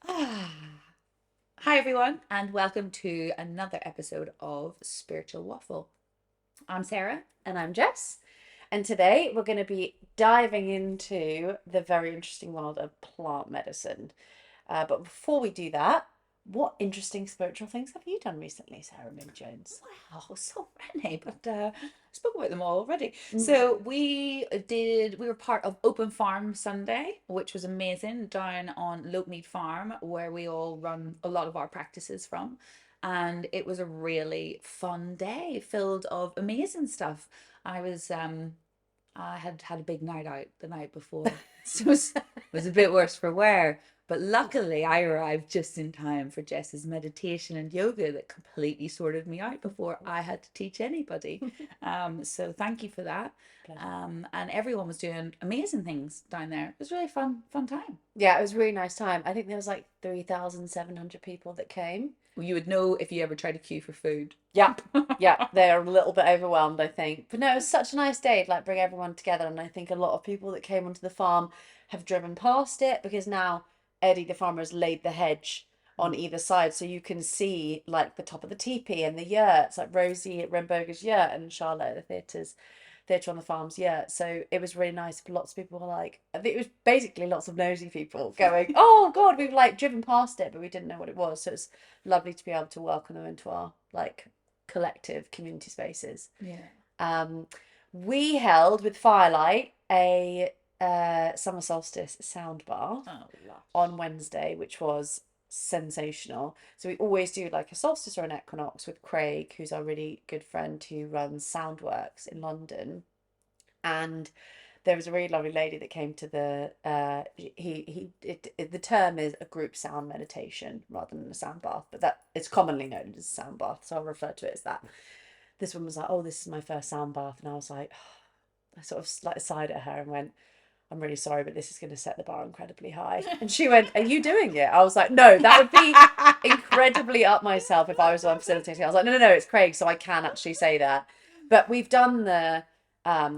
Hi, everyone, and welcome to another episode of Spiritual Waffle. I'm Sarah. And I'm Jess. And today we're going to be diving into the very interesting world of plant medicine. But before we do that, what interesting spiritual things have you done recently, Sarah Moon Jones? Wow, so many, but I spoke about them all already. Mm. So we were part of Open Farm Sunday, which was amazing, down on Lopemead Farm, where we all run a lot of our practices from. And it was a really fun day filled of amazing stuff. I had had a big night out the night before, so it was a bit worse for wear. But luckily, I arrived just in time for Jess's meditation and yoga that completely sorted me out before I had to teach anybody. So thank you for that. Pleasure. And everyone was doing amazing things down there. It was really fun time. Yeah, it was a really nice time. I think there was like 3,700 people that came. Well, you would know if you ever tried to queue for food. Yep. Yeah, they're a little bit overwhelmed, I think. But no, it was such a nice day to like bring everyone together. And I think a lot of people that came onto the farm have driven past it because now Eddie the farmer has laid the hedge on either side. So you can see like the top of the teepee and the yurts, like Rosie at Remboga's yurt and Charlotte at the theatre on the farm's yurt. So it was really nice. Lots of people were like, I think it was basically lots of nosy people going, oh God, we've like driven past it, but we didn't know what it was. So it's lovely to be able to welcome them into our like collective community spaces. Yeah. Um, we held with Firelight a summer solstice sound bath Oh, lush. on Wednesday, which was sensational. So we always do like a solstice or an equinox with Craig, who's our really good friend who runs Soundworks in London. And there was a really lovely lady that came to the term is a group sound meditation rather than a sound bath, but that it's commonly known as a sound bath, so I'll refer to it as that. This one was like, oh, this is my first sound bath, and I was like, I sort of like sighed at her and went, I'm really sorry, but this is going to set the bar incredibly high. And she went, are you doing it? I was like, no, that would be incredibly up myself if I was the one facilitating. I was like, no, it's Craig, so I can actually say that. But we've done the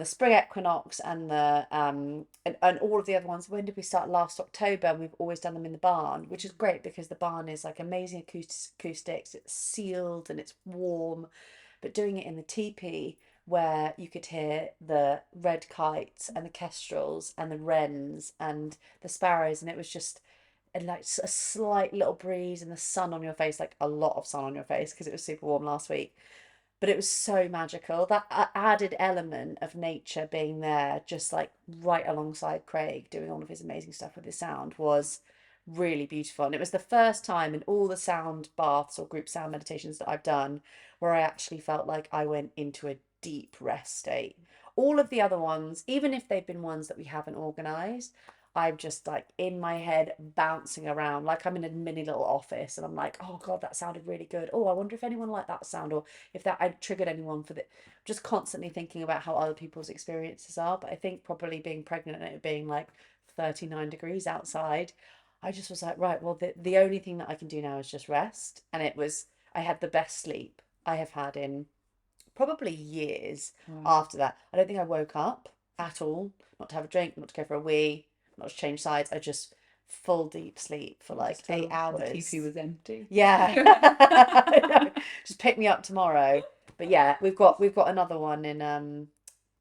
spring equinox and and all of the other ones. When did we start? Last October, and we've always done them in the barn, which is great because the barn is like amazing acoustics. It's sealed and it's warm, but doing it in the teepee where you could hear the red kites and the kestrels and the wrens and the sparrows, and it was just and like a slight little breeze and the sun on your face, like a lot of sun on your face because it was super warm last week. But it was so magical. That added element of nature being there, just like right alongside Craig doing all of his amazing stuff with his sound, was really beautiful. And it was the first time in all the sound baths or group sound meditations that I've done where I actually felt like I went into a deep rest state. All of the other ones, even if they've been ones that we haven't organized, I'm just like in my head bouncing around like I'm in a mini little office and I'm like, oh God, that sounded really good. Oh, I wonder if anyone liked that sound or if that I triggered anyone for the just constantly thinking about how other people's experiences are. But I think probably being pregnant and it being like 39 degrees outside, I just was like, right, well the only thing that I can do now is just rest. And it was I had the best sleep I have had in probably years Wow. after that. I don't think I woke up at all, not to have a drink, not to go for a wee, not to change sides. I just full deep sleep for like Just 8 hours. the teepee was empty. Yeah. Just pick me up tomorrow. But yeah, we've got another one in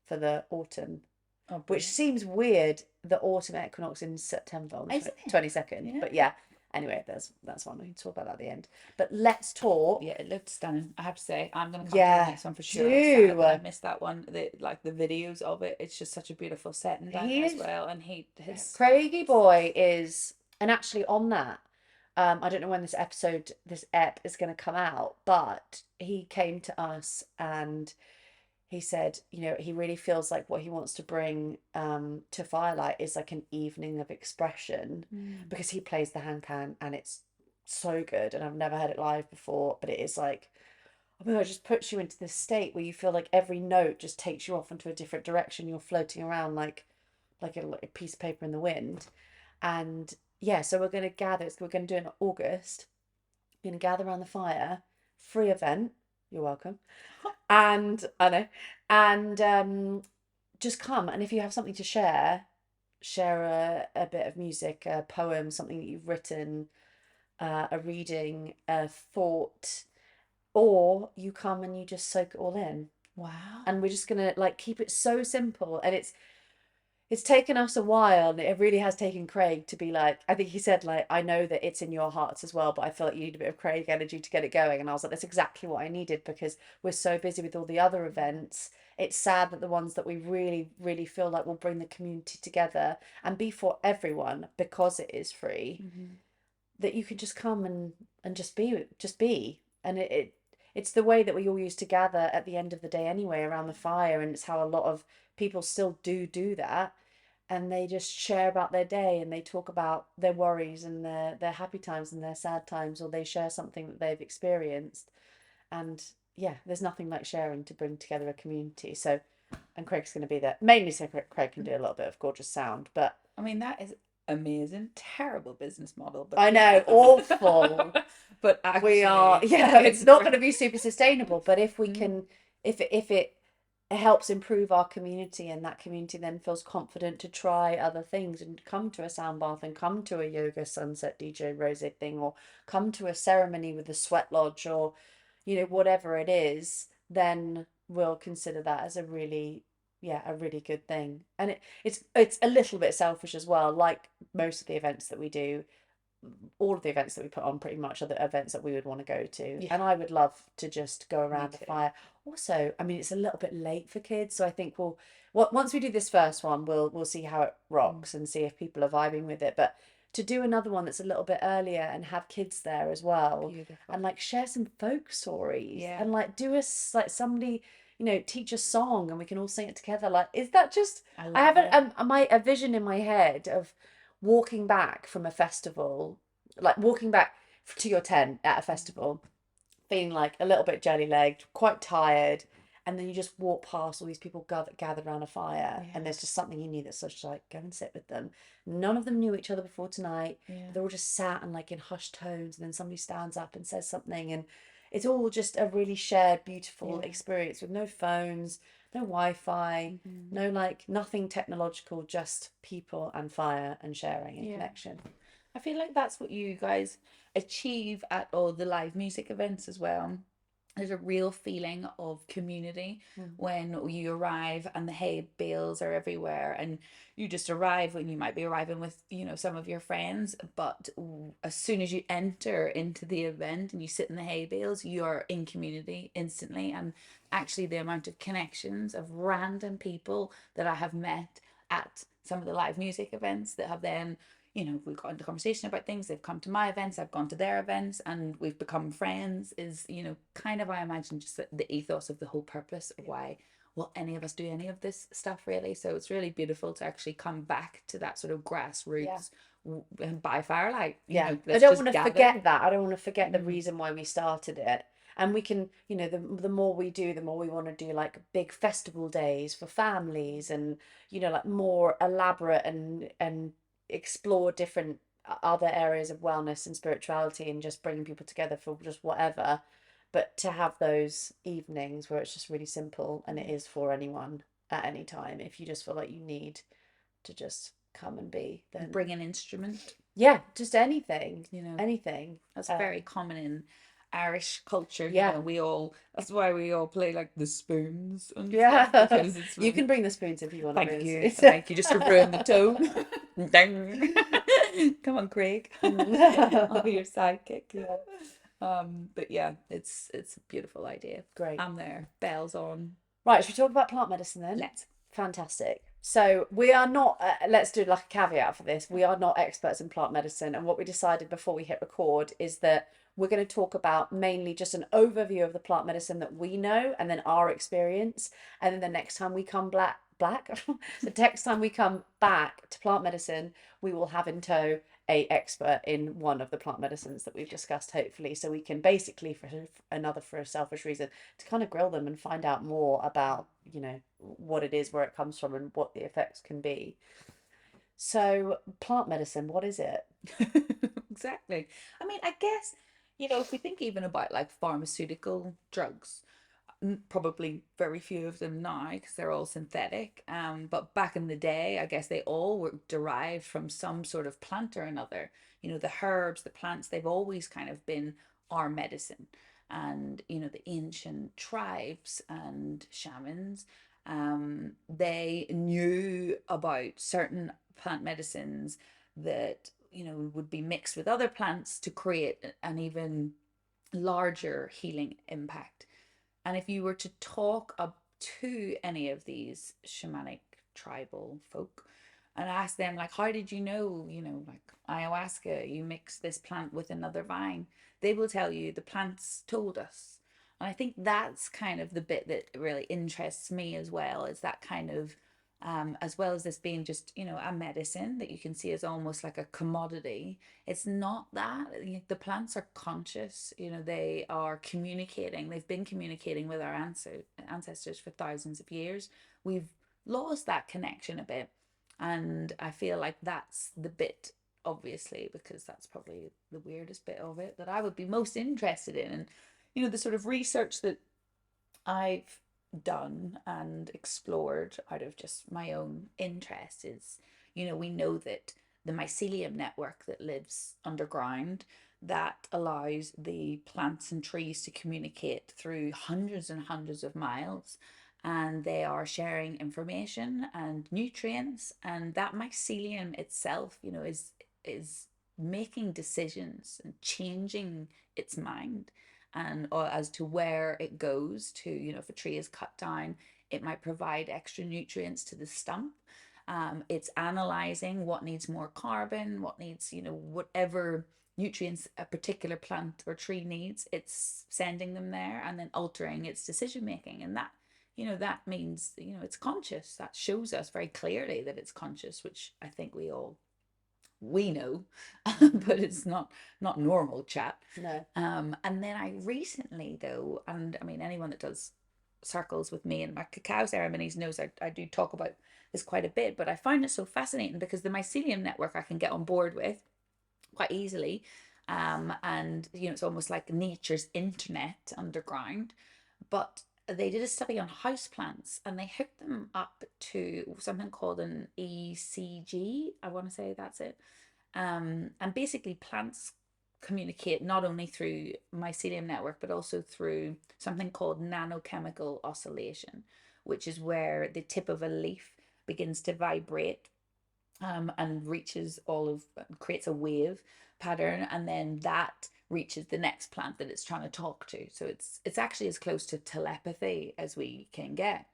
for the autumn, Oh, which brilliant. seems weird. The autumn equinox in September on the Isn't it? 22nd. Yeah. But yeah, anyway, that's one we can talk about that at the end. But let's talk. Yeah, it looked stunning. I have to say, I'm gonna come to the Yeah, next one for sure. I'm sad that I do. missed that one. The videos of it, it's just such a beautiful setting down He there as is well. And he his Craigie boy is, and actually on that, I don't know when this ep is going to come out, but he came to us and he said, he really feels like what he wants to bring to Firelight is like an evening of expression Mm. because he plays the hand can and it's so good and I've never heard it live before, but it is like, oh my God, it just puts you into this state where you feel like every note just takes you off into a different direction. You're floating around like a piece of paper in the wind. And yeah, so we're going to gather. We're going to do it in August. We're going to gather around the fire, free event. You're welcome. And I know, and just come. And if you have something to share, share a bit of music, a poem, something that you've written, a reading, a thought, or you come and you just soak it all in. Wow. And we're just gonna like keep it so simple. And it's taken us a while, and it really has taken Craig to be like, I think he said, like, I know that it's in your hearts as well, but I feel like you need a bit of Craig energy to get it going. And I was like, that's exactly what I needed, because we're so busy with all the other events. It's sad that the ones that we really, really feel like will bring the community together and be for everyone, because it is free, Mm-hmm. that you can just come and just be. And it's the way that we all used to gather at the end of the day anyway around the fire, and it's how a lot of people still do that, and they just share about their day, and they talk about their worries and their happy times and their sad times, or they share something that they've experienced. And yeah, there's nothing like sharing to bring together a community. So, and Craig's going to be there mainly so Craig can do a little bit of gorgeous sound. But I mean, that is amazing. Terrible business model, but I know, awful. but We are, actually, yeah, it's not going to be incredible. super sustainable, but if we Mm. can, if it helps improve our community, and that community then feels confident to try other things and come to a sound bath and come to a yoga sunset DJ rose thing, or come to a ceremony with a sweat lodge, or whatever it is, then we'll consider that as a really, yeah, a really good thing. And it's a little bit selfish as well, like most of the events that we do. All of the events that we put on pretty much are the events that we would want to go to. Yeah, And I would love to just go me around the too. fire. Also, I mean, it's a little bit late for kids, so I think once we do this first one, we'll see how it Mm. rocks and see if people are vibing with it. But to do another one that's a little bit earlier and have kids there as well, Beautiful. and like share some folk stories, Yeah, and like do us like somebody, teach a song and we can all sing it together. Like, is that just? I I love have it. a vision in my head of walking back from a festival, like walking back to your tent at a festival, feeling like a little bit jelly legged, quite tired, and then you just walk past all these people gathered around a fire, and Yeah, there's just something in you that's such like, go and sit with them. None of them knew each other before tonight, yeah, but they're all just sat and like in hushed tones, and then somebody stands up and says something, and it's all just a really shared, beautiful yeah. experience with no phones, no Wi-Fi, Hmm. no like nothing technological, just people and fire and sharing and Yeah. connection. I feel like that's what you guys achieve at all the live music events as well. There's a real feeling of community Mm. when you arrive and the hay bales are everywhere, and you just arrive when you might be arriving with, some of your friends, but as soon as you enter into the event and you sit in the hay bales, you're in community instantly. And actually the amount of connections of random people that I have met at some of the live music events that have then, we've got into conversation about things. They've come to my events, I've gone to their events, and we've become friends. Is, kind of, I imagine, just the ethos of the whole purpose of why will any of us do any of this stuff, really. So it's really beautiful to actually come back to that sort of Yeah. grassroots by firelight. Yeah, I Let's don't just want to gather. forget that. I don't want to forget the Mm. reason why we started it. And we can, the more we do, the more we want to do like big festival days for families, and like more elaborate, and explore different other areas of wellness and spirituality, and just bringing people together for just whatever. But to have those evenings where it's just really simple, and it Yeah. is for anyone at any time, if you just feel like you need to just come and be, then Bring an instrument. yeah, just anything, You know, anything. that's very common in Irish culture. Yeah, That's why we all play like the spoons and stuff, yeah. because it's You can bring the spoons if you want to bring thank the you, spoons. thank you, just to ruin the tone. Ding. Come on, Craig. I'll be your sidekick. Yeah, But yeah, it's a beautiful idea. great. I'm there, bells on. Right, should we talk about plant medicine then? Let's. Fantastic. So we are not, let's do like a caveat for this. We are not experts in plant medicine. And what we decided before we hit record is that we're going to talk about mainly just an overview of the plant medicine that we know, and then our experience. And then the next time we come the next time we come back to plant medicine, we will have in tow a expert in one of the plant medicines that we've discussed, hopefully. So we can basically, for a selfish reason, to kind of grill them and find out more about, what it is, where it comes from, and what the effects can be. So, plant medicine, what is it? Exactly. I mean, I guess, if we think even about like pharmaceutical drugs, Probably very few of them now because they're all synthetic. But back in the day, I guess they all were derived from some sort of plant or another. The herbs, the plants, they've always kind of been our medicine. And, the ancient tribes and shamans, they knew about certain plant medicines that, would be mixed with other plants to create an even larger healing impact. And if you were to talk up to any of these shamanic tribal folk and ask them, like, how did like ayahuasca, you mix this plant with another vine, they will tell you the plants told us. And I think that's kind of the bit that really interests me as well, is that kind of as well as this being just, a medicine that you can see as almost like a commodity. It's not that. The plants are conscious, they are communicating. They've been communicating with our ancestors for thousands of years. We've lost that connection a bit. And I feel like that's the bit, obviously, because that's probably the weirdest bit of it that I would be most interested in. And, the sort of research that I've done and explored out of just my own interest is, we know that the mycelium network that lives underground, that allows the plants and trees to communicate through hundreds and hundreds of miles, and they are sharing information and nutrients, and that mycelium itself, is making decisions and changing its mind, and or as to where it goes to. If a tree is cut down, it might provide extra nutrients to the stump. It's analyzing what needs more carbon, what needs, whatever nutrients a particular plant or tree needs, it's sending them there and then altering its decision making. And that means, it's conscious. That shows us very clearly that it's conscious, which I think we know, but it's not normal chat. No. And then I recently, though, and I mean, anyone that does circles with me and my cacao ceremonies knows I do talk about this quite a bit, but I find it so fascinating because the mycelium network I can get on board with quite easily. And it's almost like nature's internet underground. But they did a study on houseplants and they hooked them up to something called an ECG. I want to say that's it. And basically, plants communicate not only through mycelium network but also through something called nanochemical oscillation, which is where the tip of a leaf begins to vibrate, and creates a wave pattern, and then that reaches the next plant that it's trying to talk to. So it's actually as close to telepathy as we can get.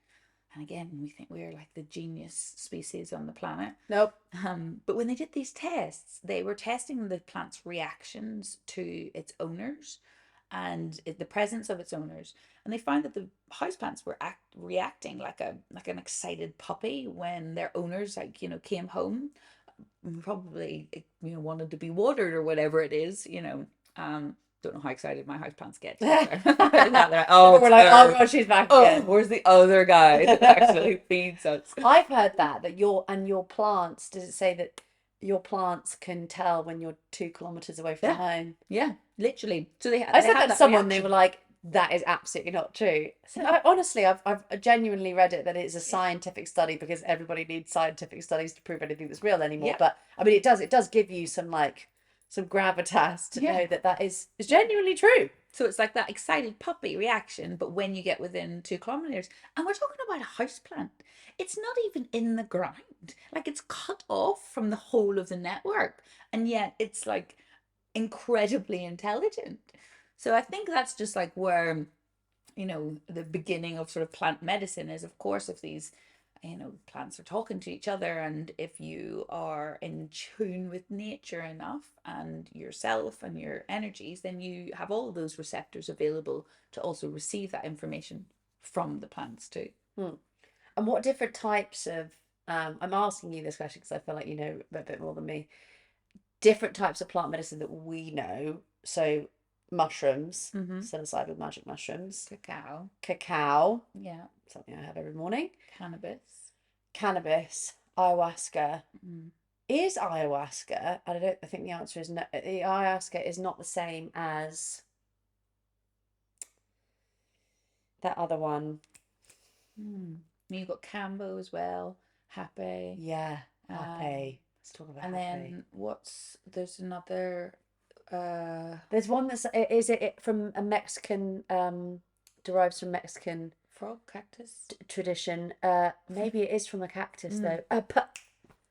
And again, we think we're like the genius species on the planet. Nope. But when they did these tests, they were testing the plant's reactions to its owners and the presence of its owners, and they found that the houseplants were reacting like an excited puppy when their owners, like, came home, probably, wanted to be watered or whatever it is. Don't know how excited my houseplants get. Like, oh, we're like, oh god, she's back again. Where's the other guy that actually feeds us? I've heard that your plants, does it say that your plants can tell when you're 2 kilometers away from home? Yeah, literally. So I said that to someone, they were like, that is absolutely not true. So honestly, I've genuinely read it that it's a scientific study, because everybody needs scientific studies to prove anything that's real anymore. Yeah. But I mean, it does give you some gravitas to know that is genuinely true. So it's like that excited puppy reaction, but when you get within 2 kilometers, and we're talking about a houseplant, it's not even in the ground. Like, it's cut off from the whole of the network, and yet it's like incredibly intelligent. So I think that's just like where, the beginning of sort of plant medicine is, of course, if these, plants are talking to each other, and if you are in tune with nature enough and yourself and your energies, then you have all of those receptors available to also receive that information from the plants too. And what different types of, I'm asking you this question because I feel like you know a bit more than me, different types of plant medicine that we know. So mushrooms, psilocybin magic mushrooms, cacao, yeah, something I have every morning, cannabis, ayahuasca. Is ayahuasca, I think the answer is no, the ayahuasca is not the same as that other one. You've got Cambo as well, Happy. Yeah, Um, happy. Let's talk about and happy. then there's another There's one is it from a Mexican, derives from Mexican frog cactus. tradition. Maybe it is from a cactus Mm. though.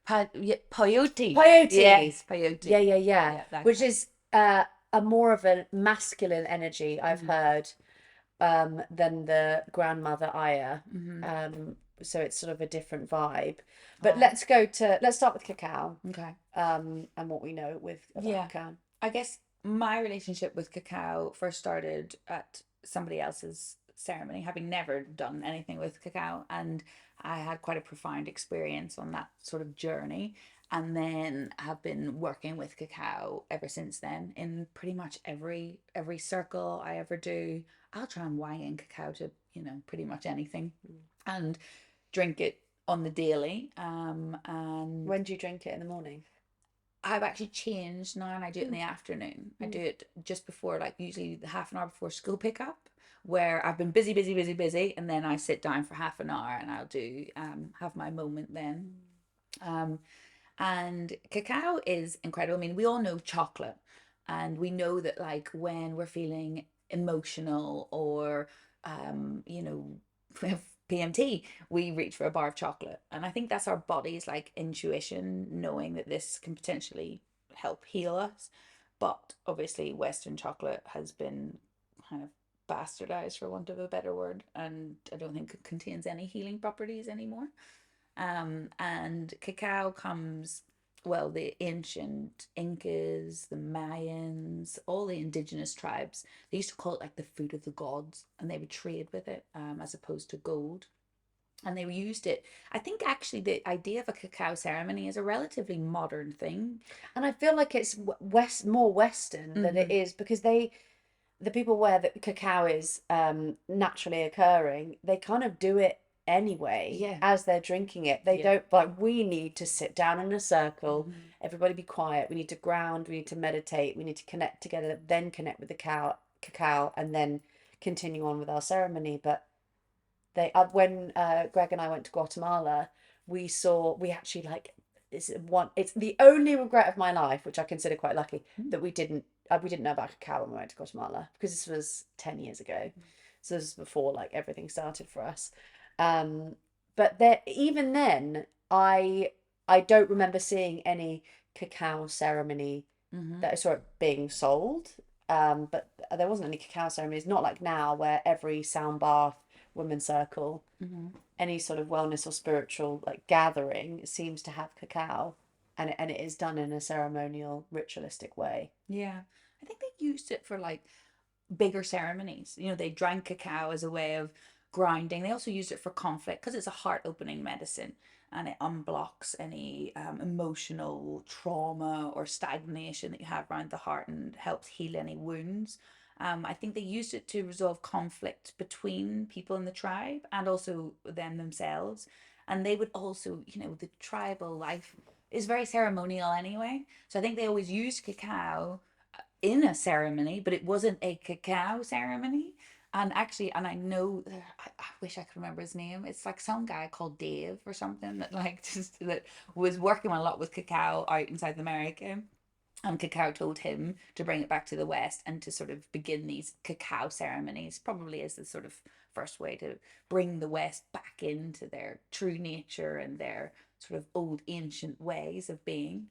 Peyote. Peyote. Yes, peyote. Yeah. Yeah, that Which kind. is a more of a masculine energy, I've heard, than the grandmother Aya. So it's sort of a different vibe. But Oh, let's start with cacao, okay. and what we know about Yeah. cacao. I guess my relationship with cacao first started at somebody else's ceremony, having never done anything with cacao. And I had quite a profound experience on that sort of journey. And then have been working with cacao ever since then in pretty much every circle I ever do. I'll try and wang in cacao to, pretty much anything and drink it on the daily. And When do you drink it in the morning? I've actually changed now and I do it in the afternoon. I do it just before, like usually half an hour before school pickup, where I've been busy, and then I sit down for half an hour and I'll do have my moment then. Um, and cacao is incredible. I mean, we all know chocolate, and we know that like when we're feeling emotional or we have PMT, we reach for a bar of chocolate. And I think that's our body's like intuition, knowing that this can potentially help heal us. But obviously, Western chocolate has been kind of bastardized, for want of a better word, and I don't think it contains any healing properties anymore. And cacao comes, well, the ancient Incas, the Mayans, all the indigenous tribes, they used to call it like the food of the gods, and they would trade with it as opposed to gold. And they used it. I think actually the idea of a cacao ceremony is a relatively modern thing. And I feel like it's more Western than it Mm-hmm. is, because the people where the cacao is naturally occurring, they kind of do it anyway Yeah. as they're drinking it. They Yeah. don't, like, we need to sit down in a circle, Mm-hmm. everybody be quiet, we need to ground, we need to meditate, we need to connect together, then connect with the cacao, and then continue on with our ceremony. But when Greg and I went to Guatemala, we actually, like, it's the only regret of my life, which I consider quite lucky, that we didn't know about cacao when we went to Guatemala, because this was 10 years ago. So this was before like everything started for us. Um, but there, even then, I don't remember seeing any cacao ceremony Mm-hmm. that is sort of being sold. But there wasn't any cacao ceremonies, not like now where every sound bath, women's circle, Mm-hmm. any sort of wellness or spiritual like gathering seems to have cacao, and it is done in a ceremonial, ritualistic way. Yeah. I think they used it for like bigger ceremonies. They drank cacao as a way of grounding. They also used it for conflict because it's a heart opening medicine and it unblocks any emotional trauma or stagnation that you have around the heart and helps heal any wounds. I think they used it to resolve conflict between people in the tribe and also them themselves. And they would also, the tribal life is very ceremonial anyway. So I think they always used cacao in a ceremony, but it wasn't a cacao ceremony. And actually, and I know, I wish I could remember his name. It's like some guy called Dave or something that like just that was working a lot with cacao out in South America. And cacao told him to bring it back to the West and to sort of begin these cacao ceremonies, probably as the sort of first way to bring the West back into their true nature and their sort of old ancient ways of being.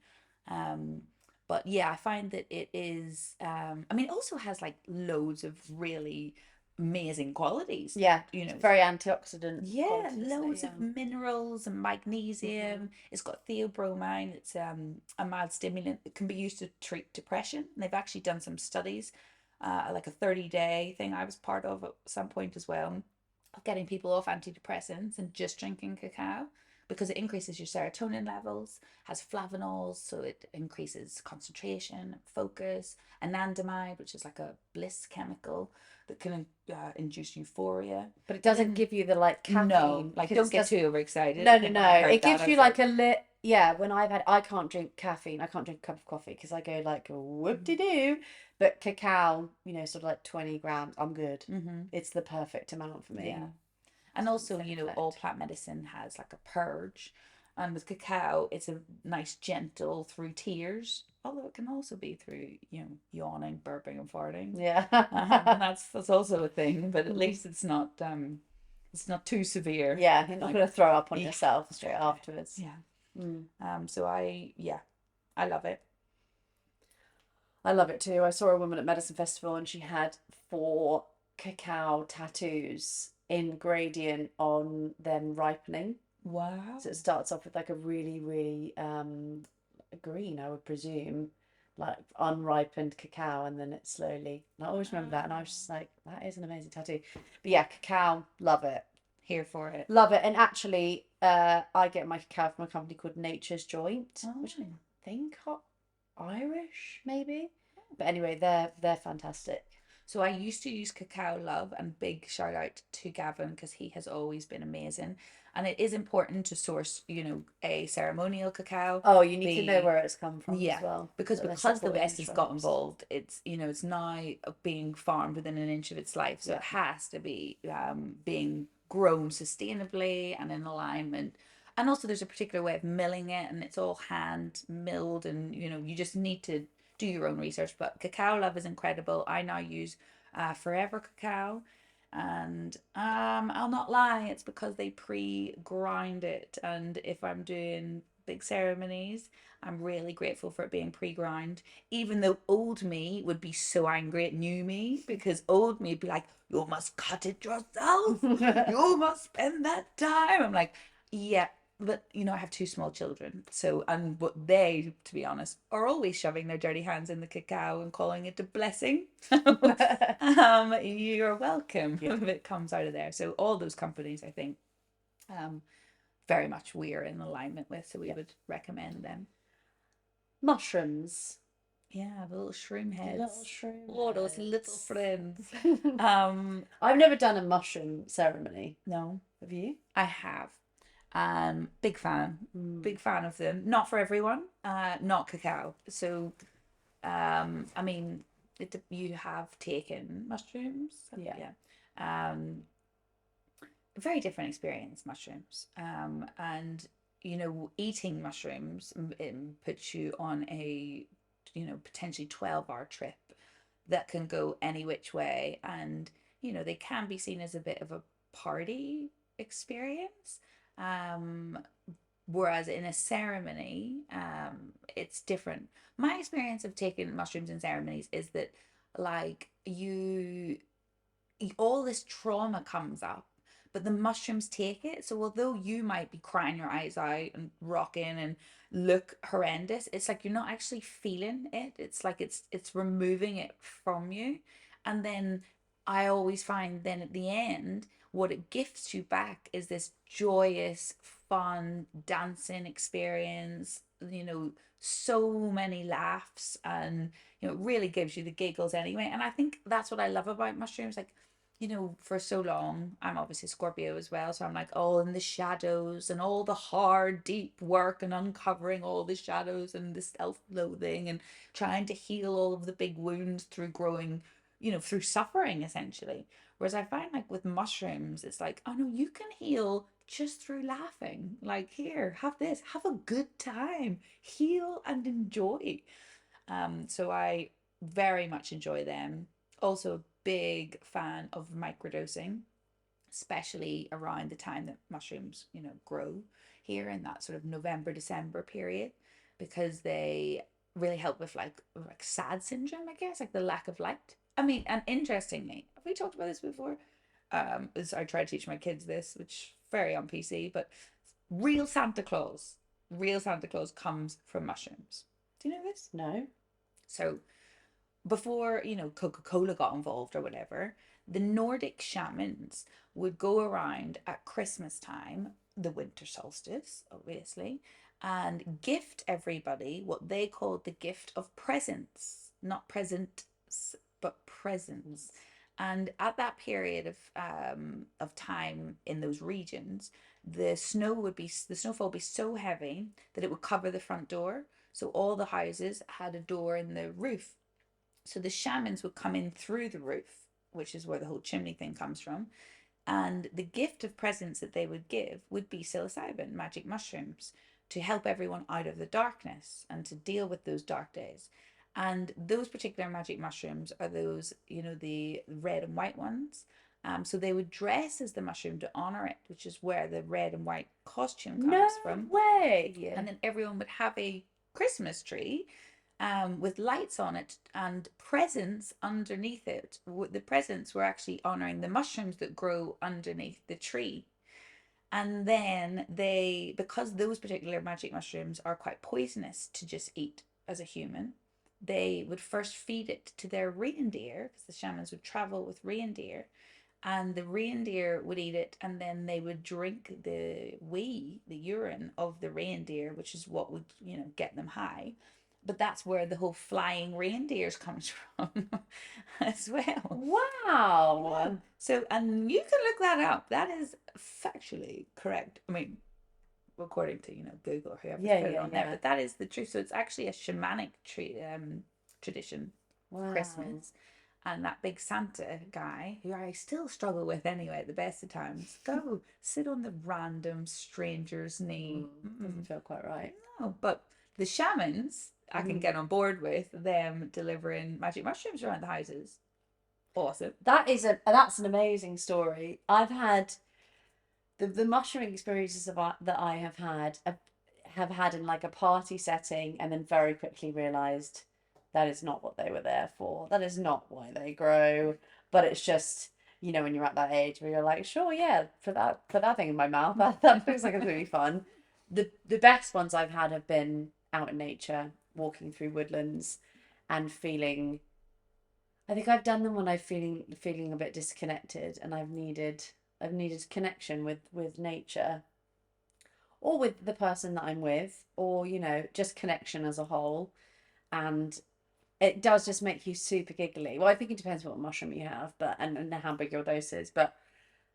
Um, but yeah, I find that it is, I mean, it also has like loads of really amazing qualities, Yeah, you it's know. very antioxidant Yeah, qualities, isn't it? loads Yeah. of minerals and magnesium. It's got theobromine. It's a mild stimulant that can be used to treat depression. And they've actually done some studies, like a 30-day thing I was part of at some point as well, of getting people off antidepressants and just drinking cacao because it increases your serotonin levels, has flavonols, so it increases concentration, focus, anandamide, which is like a bliss chemical that can induce euphoria. But it But doesn't then give you the like no, caffeine, like because don't it get does. too overexcited. I No, no, think when I no. heard It that, gives I you was like like, a lit. yeah, when I can't drink caffeine. I can't drink a cup of coffee because I go like whoop-de-doo. But cacao, sort of like 20 grams, I'm good. Mm-hmm. It's the perfect amount for me. Yeah. And also, Same all effect. plant medicine has like a purge. And with cacao, it's a nice, gentle through tears, although it can also be through, yawning, burping, and farting. Yeah. That's also a thing, but at least it's not too severe. Yeah, you're not Like, going to throw up on yeah, yourself straight afterwards. yeah. Mm. So yeah, I love it. I love it too. I saw a woman at Medicine Festival and she had 4 cacao tattoos in gradient on them ripening. Wow. So it starts off with like a really, really green, I would presume, like unripened cacao, and then it slowly. And I always remember that, and I was just like, that is an amazing tattoo. But yeah, cacao, love it, Here for it. love it. And actually, I get my cacao from a company called Nature's Joint, which I Oh. think are Irish, maybe. But anyway, they're fantastic. So I used to use Cacao Love, and big shout out to Gavin because he has always been amazing. And it is important to source, a ceremonial cacao. Oh, you need to know B, where it's come from as yeah, well. because That they're the supporting West the has got tribes. involved. It's now being farmed within an inch of its life, so Yeah. it has to be being grown sustainably and in alignment. And also, there's a particular way of milling it, and it's all hand milled, and you just need to do your own research. But Cacao Love is incredible. I now use Forever Cacao, and I'll not lie, it's because they pre-grind it, and if I'm doing big ceremonies, I'm really grateful for it being pre-grind, even though old me would be so angry at new me, because old me would be like, you must cut it yourself, you must spend that time. I'm like, yeah, but I have 2 small children, so, and but they, to be honest, are always shoving their dirty hands in the cacao and calling it a blessing. You're welcome Yeah. if it comes out of there. So all those companies, I think, um, very much we're in alignment with, so we Yeah. would recommend them. Mushrooms. Yeah, the little shroom Little heads. shroom Oh, those little heads. friends. Um, I've never done a mushroom ceremony. no, Have you? I have. Big fan. Mm. Big fan of them. Not for everyone. Not cacao. So, I mean, you have taken mushrooms. Yeah. Yeah. Um, very different experience, mushrooms. And eating mushrooms puts you on a potentially 12-hour trip that can go any which way, and they can be seen as a bit of a party experience. um Whereas in a ceremony, it's different. My experience of taking mushrooms in ceremonies is that, like, all this trauma comes up, but the mushrooms take it. So although you might be crying your eyes out and rocking and look horrendous, it's like you're not actually feeling it. It's like it's removing it from you. And then I always find then at the end, what it gifts you back is this joyous, fun, dancing experience, so many laughs, and it really gives you the giggles anyway. And I think that's what I love about mushrooms. Like, for so long, I'm obviously Scorpio as well, so I'm like all in the shadows and all the hard, deep work and uncovering all the shadows and the self-loathing and trying to heal all of the big wounds through growing, through suffering essentially. Whereas I find, like, with mushrooms, it's like, oh no, you can heal just through laughing. Like, here, have this, have a good time, heal and enjoy. So I very much enjoy them. Also, a big fan of microdosing, especially around the time that mushrooms, grow here in that sort of November, December period, because they really help with like SAD syndrome, I guess, like the lack of light. I mean, and interestingly, have we talked about this before? As I try to teach my kids this, which very on PC, but real Santa Claus, real Santa Claus comes from mushrooms. Do you know this? No. So before, Coca-Cola got involved or whatever, the Nordic shamans would go around at Christmas time, the winter solstice, obviously, and gift everybody what they called the gift of presents, not presents, but presents. And at that period of time in those regions, the snowfall would be so heavy that it would cover the front door. So all the houses had a door in the roof. So the shamans would come in through the roof, which is where the whole chimney thing comes from. And the gift of presents that they would give would be psilocybin, magic mushrooms, to help everyone out of the darkness and to deal with those dark days. And those particular magic mushrooms are those, the red and white ones. So they would dress as the mushroom to honor it, which is where the red and white costume No comes from. way. And then everyone would have a Christmas tree with lights on it and presents underneath it. The presents were actually honoring the mushrooms that grow underneath the tree. And then because those particular magic mushrooms are quite poisonous to just eat as a human, they would first feed it to their reindeer, because the shamans would travel with reindeer, and the reindeer would eat it, and then they would drink the urine of the reindeer, which is what would, get them high. But that's where the whole flying reindeers comes from as well. Wow. So, and you can look that up. That is factually correct. I mean, according to, Google or whoever's put it on there, but that is the truth. So it's actually a shamanic tradition, Christmas. And that big Santa guy, who I still struggle with anyway at the best of times, go sit on the random stranger's knee. Doesn't feel quite right. No, but the shamans, I can get on board with them delivering magic mushrooms around the houses. Awesome. That's an amazing story. I've had the mushroom experiences that I have had in like a party setting, and then very quickly realized that is not what they were there for. That is not why they grow. But it's just, when you're at that age where you're like, sure, yeah, put that thing in my mouth. That feels like it's really fun. The best ones I've had have been out in nature, walking through woodlands, and feeling. I think I've done them when I'm feeling a bit disconnected, and I've needed connection with nature, or with the person that I'm with, or just connection as a whole. And it does just make you super giggly. Well, I think it depends what mushroom you have, but and how big your dose is. But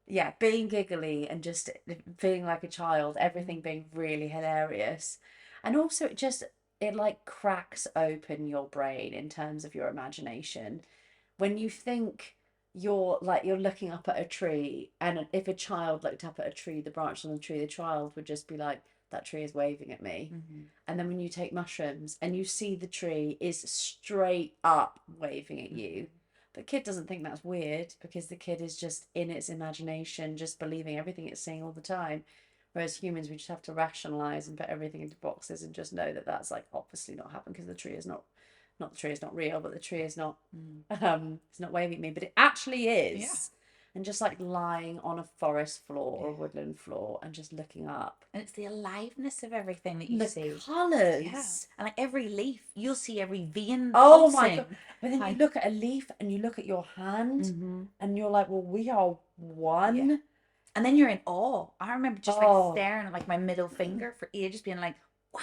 yeah, being giggly and just feeling like a child, everything being really hilarious. And also it like cracks open your brain in terms of your imagination. When you think you're looking up at a tree, and if a child looked up at a tree, the branch on the tree, the child would just be like, that tree is waving at me. And then when you take mushrooms and you see the tree is straight up waving at you, the kid doesn't think that's weird, because the kid is just in its imagination, just believing everything it's seeing all the time. Whereas humans, we just have to rationalize and put everything into boxes and just know that that's like obviously not happened, because the tree is not the tree is not real, but the tree is not it's not waving at me, but it actually is. Yeah. And just like lying on a forest floor or a woodland floor and just looking up. And it's the aliveness of everything that you see. The colours. Yeah. And like every leaf, you'll see every vein. Oh my God. But then you look at a leaf and you look at your hand and you're like, well, we are one. Yeah. And then you're in awe. I remember just like staring at like my middle finger for ages, being like, wow,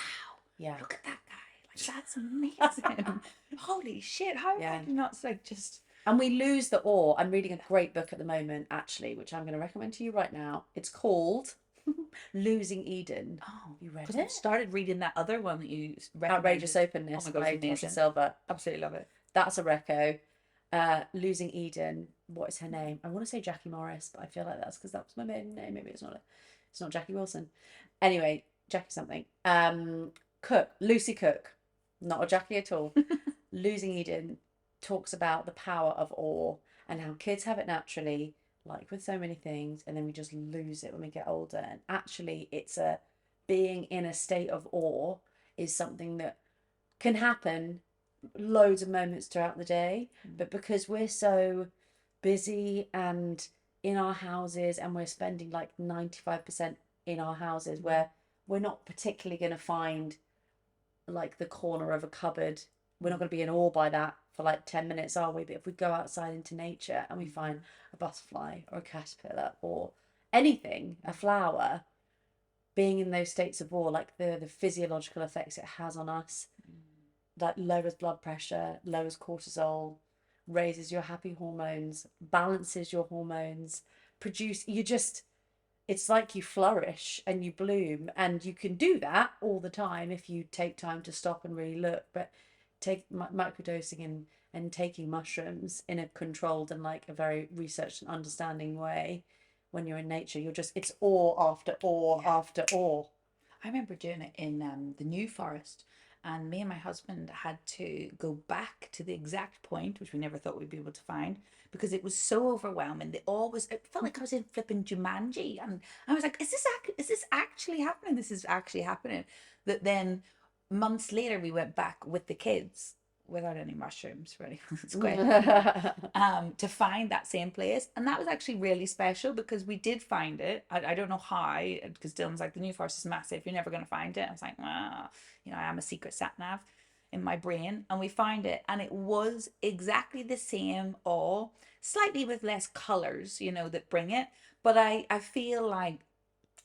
look at that guy. Like, that's amazing. Holy shit. How have I not like just... And we lose the awe. I'm reading a great book at the moment, actually, which I'm going to recommend to you right now. It's called Losing Eden. Oh, you read it? it? I started reading that other one that you recommended. Outrageous Openness by Tasha Silver. Absolutely love it. That's a reco. Losing Eden. What is her name? I want to say Jackie Morris, but I feel like that's because that was my maiden name. Maybe it's not. It's not Jackie Wilson. Anyway, Jackie something. Cook. Lucy Cook. Not a Jackie at all. Losing Eden talks about the power of awe and how kids have it naturally, like with so many things, and then we just lose it when we get older. And actually, being in a state of awe is something that can happen loads of moments throughout the day, but because we're so busy and in our houses, and we're spending like 95% in our houses, where we're not particularly going to find like the corner of a cupboard, we're not going to be in awe by that for like 10 minutes, are we? But if we go outside into nature and we find a butterfly or a caterpillar or anything, a flower, being in those states of awe, like the physiological effects it has on us, that lowers blood pressure, lowers cortisol, raises your happy hormones, balances your hormones, it's like you flourish and you bloom, and you can do that all the time if you take time to stop and really look. But microdosing and taking mushrooms in a controlled and like a very researched and understanding way, when you're in nature, you're just, it's awe after awe after awe. I remember doing it in the New Forest, and me and my husband had to go back to the exact point, which we never thought we'd be able to find, because it was so overwhelming. It felt like I was in flipping Jumanji, and I was like, is this actually happening? This is actually happening. That then months later we went back with the kids without any mushrooms for anyone's question, to find that same place. And that was actually really special because we did find it. I don't know how, because Dylan's like, the New Forest is massive, you're never going to find it. I was like, ah, I am a secret sat nav in my brain. And we found it, and it was exactly the same, all slightly with less colors, that bring it. But I feel like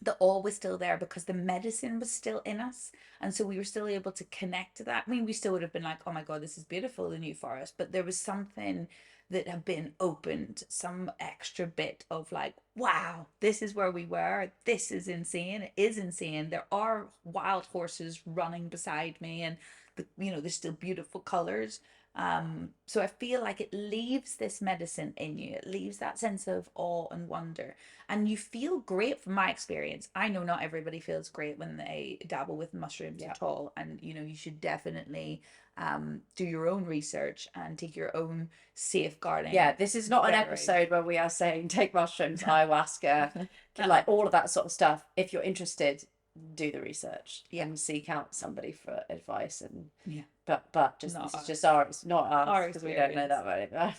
the awe was still there because the medicine was still in us, and so we were still able to connect to that. I mean, we still would have been like, oh my god, this is beautiful, the New Forest, but there was something that had been opened, some extra bit of like, wow, this is where we were, this is insane, it is insane, there are wild horses running beside me, and there's still beautiful colors. So I feel like it leaves this medicine in you, it leaves that sense of awe and wonder, and you feel great. From my experience, I know not everybody feels great when they dabble with mushrooms at all, and you should definitely do your own research and take your own safeguarding. Yeah, this is not an episode where we are saying take mushrooms, ayahuasca, like all of that sort of stuff. If you're interested, do the research and seek out somebody for advice. And but just this is just it's not ours, because we don't know that very much.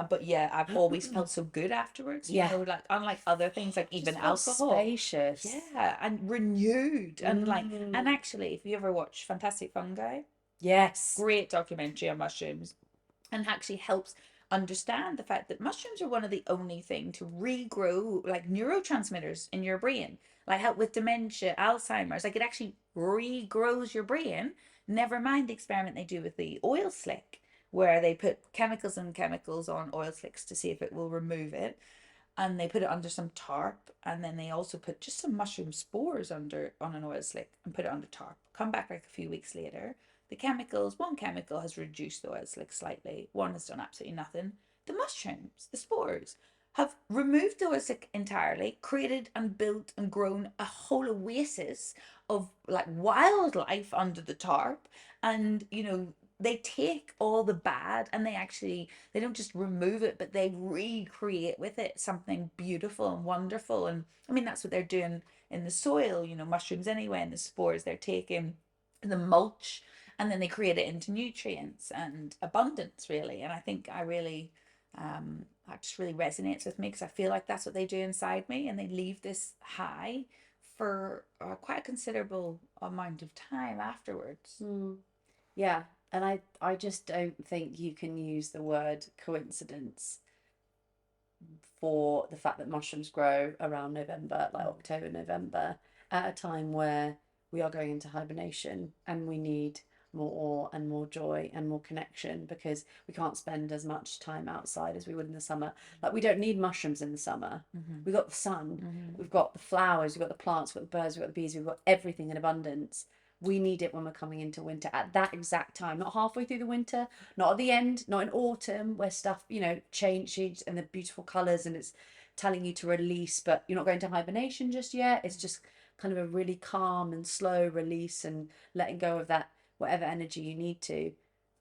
But yeah, I've always felt so good afterwards. Like unlike other things, like even alcohol, spacious, and renewed, and like, and actually, if you ever watch Fantastic Fungi, yes, great documentary on mushrooms, and actually helps understand the fact that mushrooms are one of the only thing to regrow like neurotransmitters in your brain, like help with dementia, Alzheimer's. Like, it actually regrows your brain. Never mind the experiment they do with the oil slick, where they put chemicals and chemicals on oil slicks to see if it will remove it, and they put it under some tarp, and then they also put just some mushroom spores under on an oil slick and put it under tarp. Come back like a few weeks later, one chemical has reduced the oil slick slightly, one has done absolutely nothing. The mushrooms, the spores, have removed the oil slick entirely, created and built and grown a whole oasis of like wildlife under the tarp. And they take all the bad, and they don't just remove it, but they recreate with it something beautiful and wonderful. And I mean, that's what they're doing in the soil, mushrooms anyway, and the spores they're taking the mulch, and then they create it into nutrients and abundance, really. And I think that just really resonates with me, because I feel like that's what they do inside me, and they leave this high for quite a considerable amount of time afterwards. Yeah, and I just don't think you can use the word coincidence for the fact that mushrooms grow around November, like October, November, at a time where we are going into hibernation, and we need more awe and more joy and more connection, because we can't spend as much time outside as we would in the summer. Like, we don't need mushrooms in the summer. We've got the sun, we've got the flowers, we've got the plants, we've got the birds, we've got the bees, we've got everything in abundance. We need it when we're coming into winter, at that exact time, not halfway through the winter, not at the end, not in autumn, where stuff, changes and the beautiful colours, and it's telling you to release, but you're not going to hibernation just yet. It's just kind of a really calm and slow release, and letting go of that whatever energy you need to.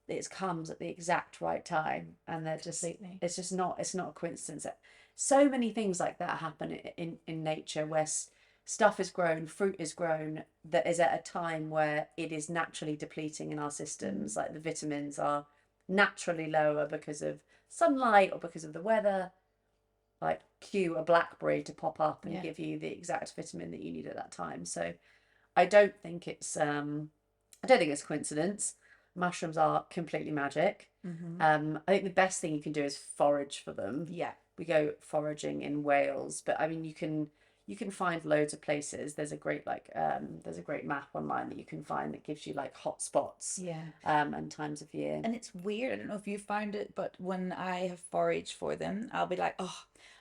It comes at the exact right time, and they're just it's not a coincidence. So many things like that happen in nature, where stuff is grown, fruit is grown, that is at a time where it is naturally depleting in our systems. Like, the vitamins are naturally lower because of sunlight or because of the weather. Like, cue a blackberry to pop up and give you the exact vitamin that you need at that time. So I don't think it's coincidence. Mushrooms are completely magic. I think the best thing you can do is forage for them. We go foraging in Wales, but I mean, you can find loads of places. There's a great map online that you can find that gives you like hot spots, and times of year. And it's weird, I don't know if you found it, but when I have foraged for them, I'll be like, oh,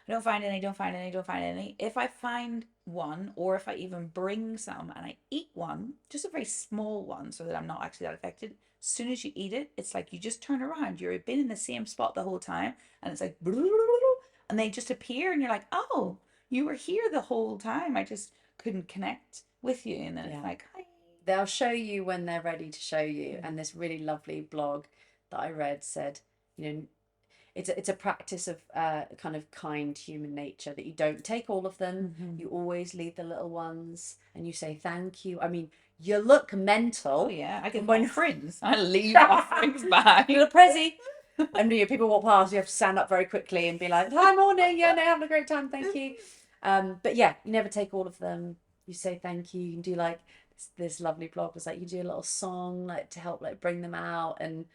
I don't find any, don't find any, don't find any. If I find one, or if I even bring some and I eat one, just a very small one, so that I'm not actually that affected, as soon as you eat it, it's like you just turn around. You've been in the same spot the whole time, and it's like, and they just appear, and you're like, oh, you were here the whole time. I just couldn't connect with you. And then it's Yeah. like, hi. They'll show you when they're ready to show you. And this really lovely blog that I read said, you know, it's a practice of kind of kind human nature, that you don't take all of them. You always leave the little ones, and you say thank you. I mean, you look mental. Oh yeah, I give when offerings. I leave offerings behind. little prezzy. And people walk past, you have to stand up very quickly and be like, hi, morning, yeah, no, having a great time, thank you. But yeah, you never take all of them. You say thank you. You can do like this lovely blog was like, you do a little song like to help like bring them out, and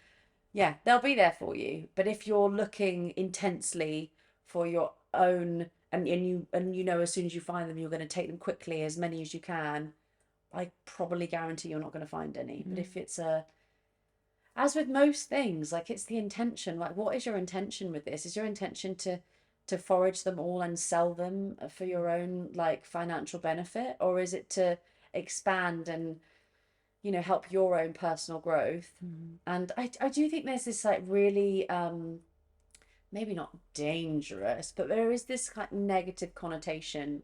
yeah, they'll be there for you. But if you're looking intensely for your own, and you know as soon as you find them you're going to take them quickly, as many as you can, I probably guarantee you're not going to find any. But if it's as with most things, like it's the intention. Like, what is your intention with this? Is your intention to forage them all and sell them for your own like financial benefit, or is it to expand and help your own personal growth? And I do think there's this like really maybe not dangerous, but there is this kind of negative connotation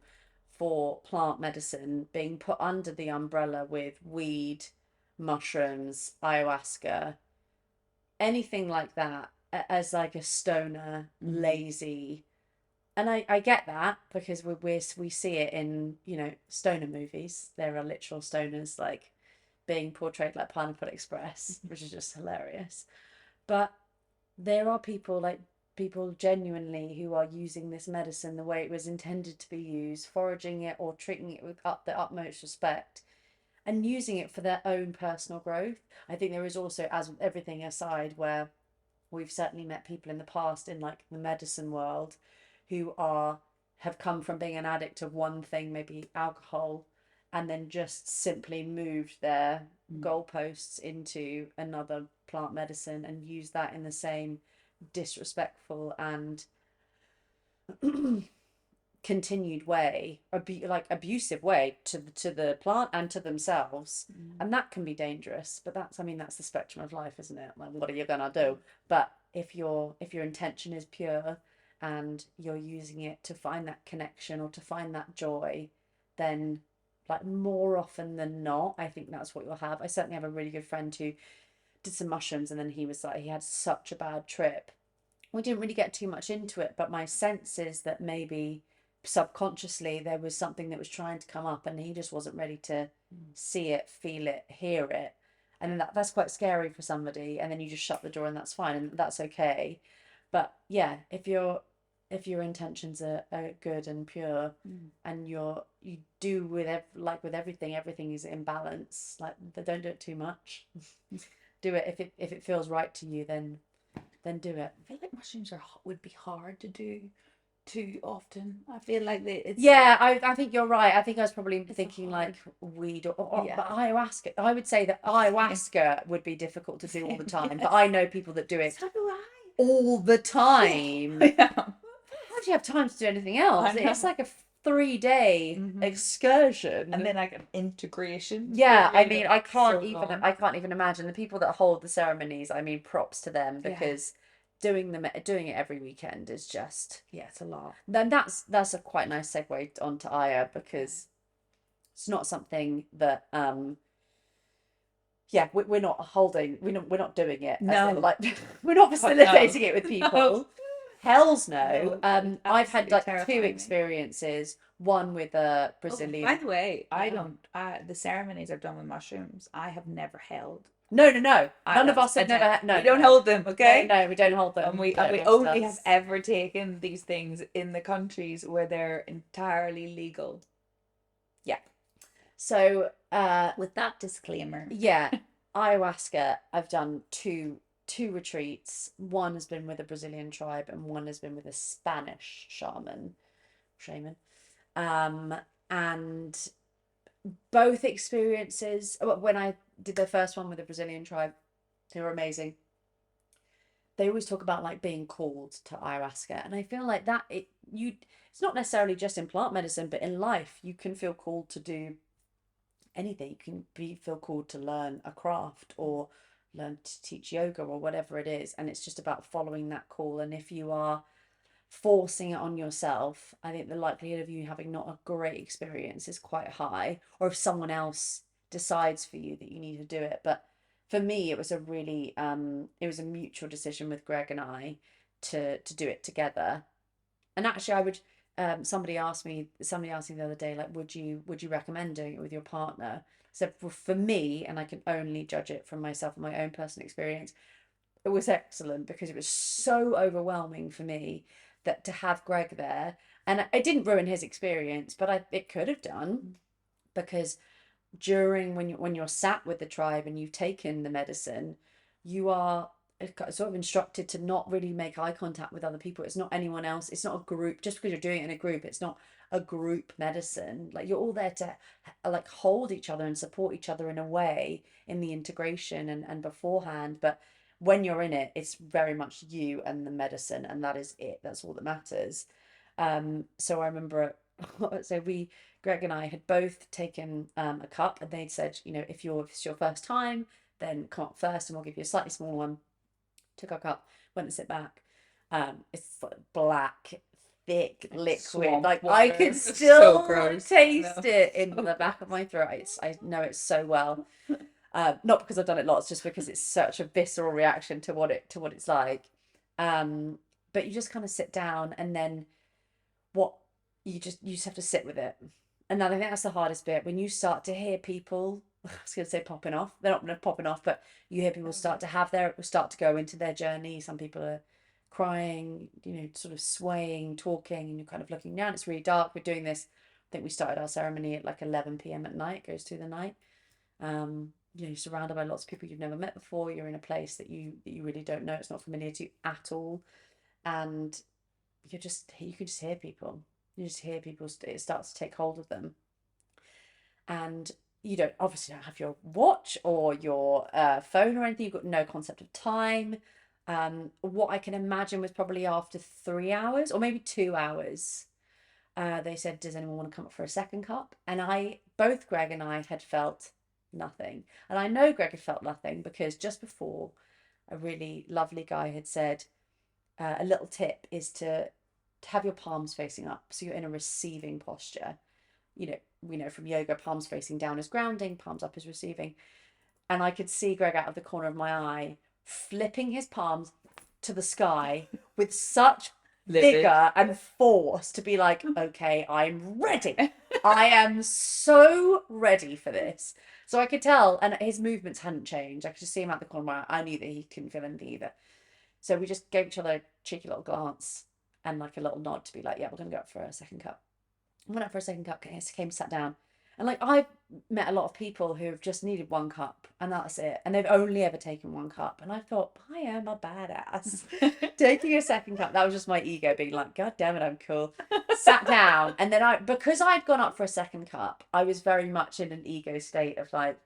for plant medicine being put under the umbrella with weed, mushrooms, ayahuasca, anything like that, as like a stoner, lazy. And I get that, because we see it in stoner movies. There are literal stoners like being portrayed like Pineapple Express, which is just hilarious. But there are people genuinely who are using this medicine the way it was intended to be used, foraging it or treating it with the utmost respect, and using it for their own personal growth. I think there is also, as with everything aside, where we've certainly met people in the past in like the medicine world who have come from being an addict of one thing, maybe alcohol, and then just simply moved their goalposts into another plant medicine and used that in the same disrespectful and continued way, abusive way to the plant and to themselves. And that can be dangerous. But that's the spectrum of life, isn't it? Like, what are you gonna do? But if your intention is pure and you're using it to find that connection or to find that joy, then like more often than not, I think that's what you'll have. I certainly have a really good friend who did some mushrooms, and then he was like, he had such a bad trip. We didn't really get too much into it, but my sense is that maybe subconsciously there was something that was trying to come up, and he just wasn't ready to see it, feel it, hear it. And that's quite scary for somebody, and then you just shut the door, and that's fine, and that's okay. But yeah, if your intentions are good and pure, and you do with everything is in balance, like, don't do it too much. Do it if it feels right to you, then do it. I feel like mushrooms would be hard to do too often. I feel like it's Yeah, I think you're right. I think I was probably thinking like weed Yeah. but ayahuasca. I would say that ayahuasca would be difficult to do all the time, but I know people that do it So do I. all the time. Yeah. How do you have time to do anything else? I know. It's like a 3-day excursion. And then like an integration. Yeah, I period mean, of I can't so even long. I can't even imagine the people that hold the ceremonies. I mean, props to them, Yeah. because doing it every weekend is just, Yeah, it's a lot. then that's a quite nice segue onto Aya, because it's not something that yeah, we're not doing it. No. Like, we're not facilitating it with people. No. Hell's no. No, I've had absolutely like terrifying two me. experiences. One with a Oh, Brazilian. by the way, I Yeah. don't. The ceremonies are done with mushrooms. I have never held. No. None of That's us have never had. No, we don't no. hold them, okay? No, we don't hold them. And we Don't only roast have us. ever taken these things in the countries where they're entirely legal. Yeah. So With that disclaimer. yeah, ayahuasca, I've done two retreats. One has been with a Brazilian tribe, and one has been with a Spanish shaman. And both experiences, when I did the first one with the Brazilian tribe, they were amazing. they always talk about like being called to ayahuasca, and I feel like that it's not necessarily just in plant medicine, but in life you can feel called to do anything. You can feel called to learn a craft or learn to teach yoga or whatever it is, and it's just about following that call. And if you are forcing it on yourself, I think the likelihood of you having not a great experience is quite high, or if someone else decides for you that you need to do it. But for me, it was a really it was a mutual decision with Greg and I to do it together. And actually, I would somebody asked me the other day, like, would you recommend doing it with your partner? So for me, and I can only judge it from myself and my own personal experience, it was excellent because it was so overwhelming for me that to have Greg there, and it didn't ruin his experience, but it could have done, because during when you're sat with the tribe and you've taken the medicine, you are sort of instructed to not really make eye contact with other people. It's not anyone else. It's not a group. Just because you're doing it in a group, it's not a group medicine. Like, you're all there to like hold each other and support each other in a way in the integration and beforehand. But when you're in it, it's very much you and the medicine, and that is it. That's all that matters. So I remember, so Greg and I had both taken a cup, and they'd said, if it's your first time, then come up first and we'll give you a slightly smaller one. Took our cup, went and sit back. It's like black, thick liquid. Swamp Like, I water. could It's so still gross. taste No. it in the back of my throat. I know it so well. Not because I've done it lots, just because it's such a visceral reaction to what it's like. But you just kind of sit down, and then what you just have to sit with it. And I think that's the hardest bit, when you start to hear people, I was going to say popping off. They're not popping off, but you hear people start to go into their journey. Some people are crying, sort of swaying, talking, and you're kind of looking down. It's really dark. We're doing this. I think we started our ceremony at like 11 p.m. at night. It goes through the night. You're surrounded by lots of people you've never met before. You're in a place that you really don't know. It's not familiar to you at all, and you can just hear people. You just hear people. It starts to take hold of them, and you obviously don't have your watch or your phone or anything. You've got no concept of time. What I can imagine was probably after 3 hours or maybe 2 hours, they said, "Does anyone want to come up for a second cup?" And both Greg and I had felt nothing, and I know Greg had felt nothing because just before, a really lovely guy had said, a little tip is to have your palms facing up, so you're in a receiving posture. We know from yoga, palms facing down is grounding, palms up is receiving. And I could see Greg out of the corner of my eye flipping his palms to the sky with such vigor and force to be like, okay, I'm ready. I am so ready for this. So I could tell, and his movements hadn't changed. I could just see him out the corner of my eye. I knew that he couldn't feel anything either. So we just gave each other a cheeky little glance and like a little nod to be like, yeah, we're going to go up for a second cup. I went up for a second cup, came, sat down. And like, I've met a lot of people who have just needed one cup and that's it. And they've only ever taken one cup. And I thought, I am a badass. Taking a second cup, that was just my ego being like, God damn it, I'm cool. Sat down. And then because I'd gone up for a second cup, I was very much in an ego state of like,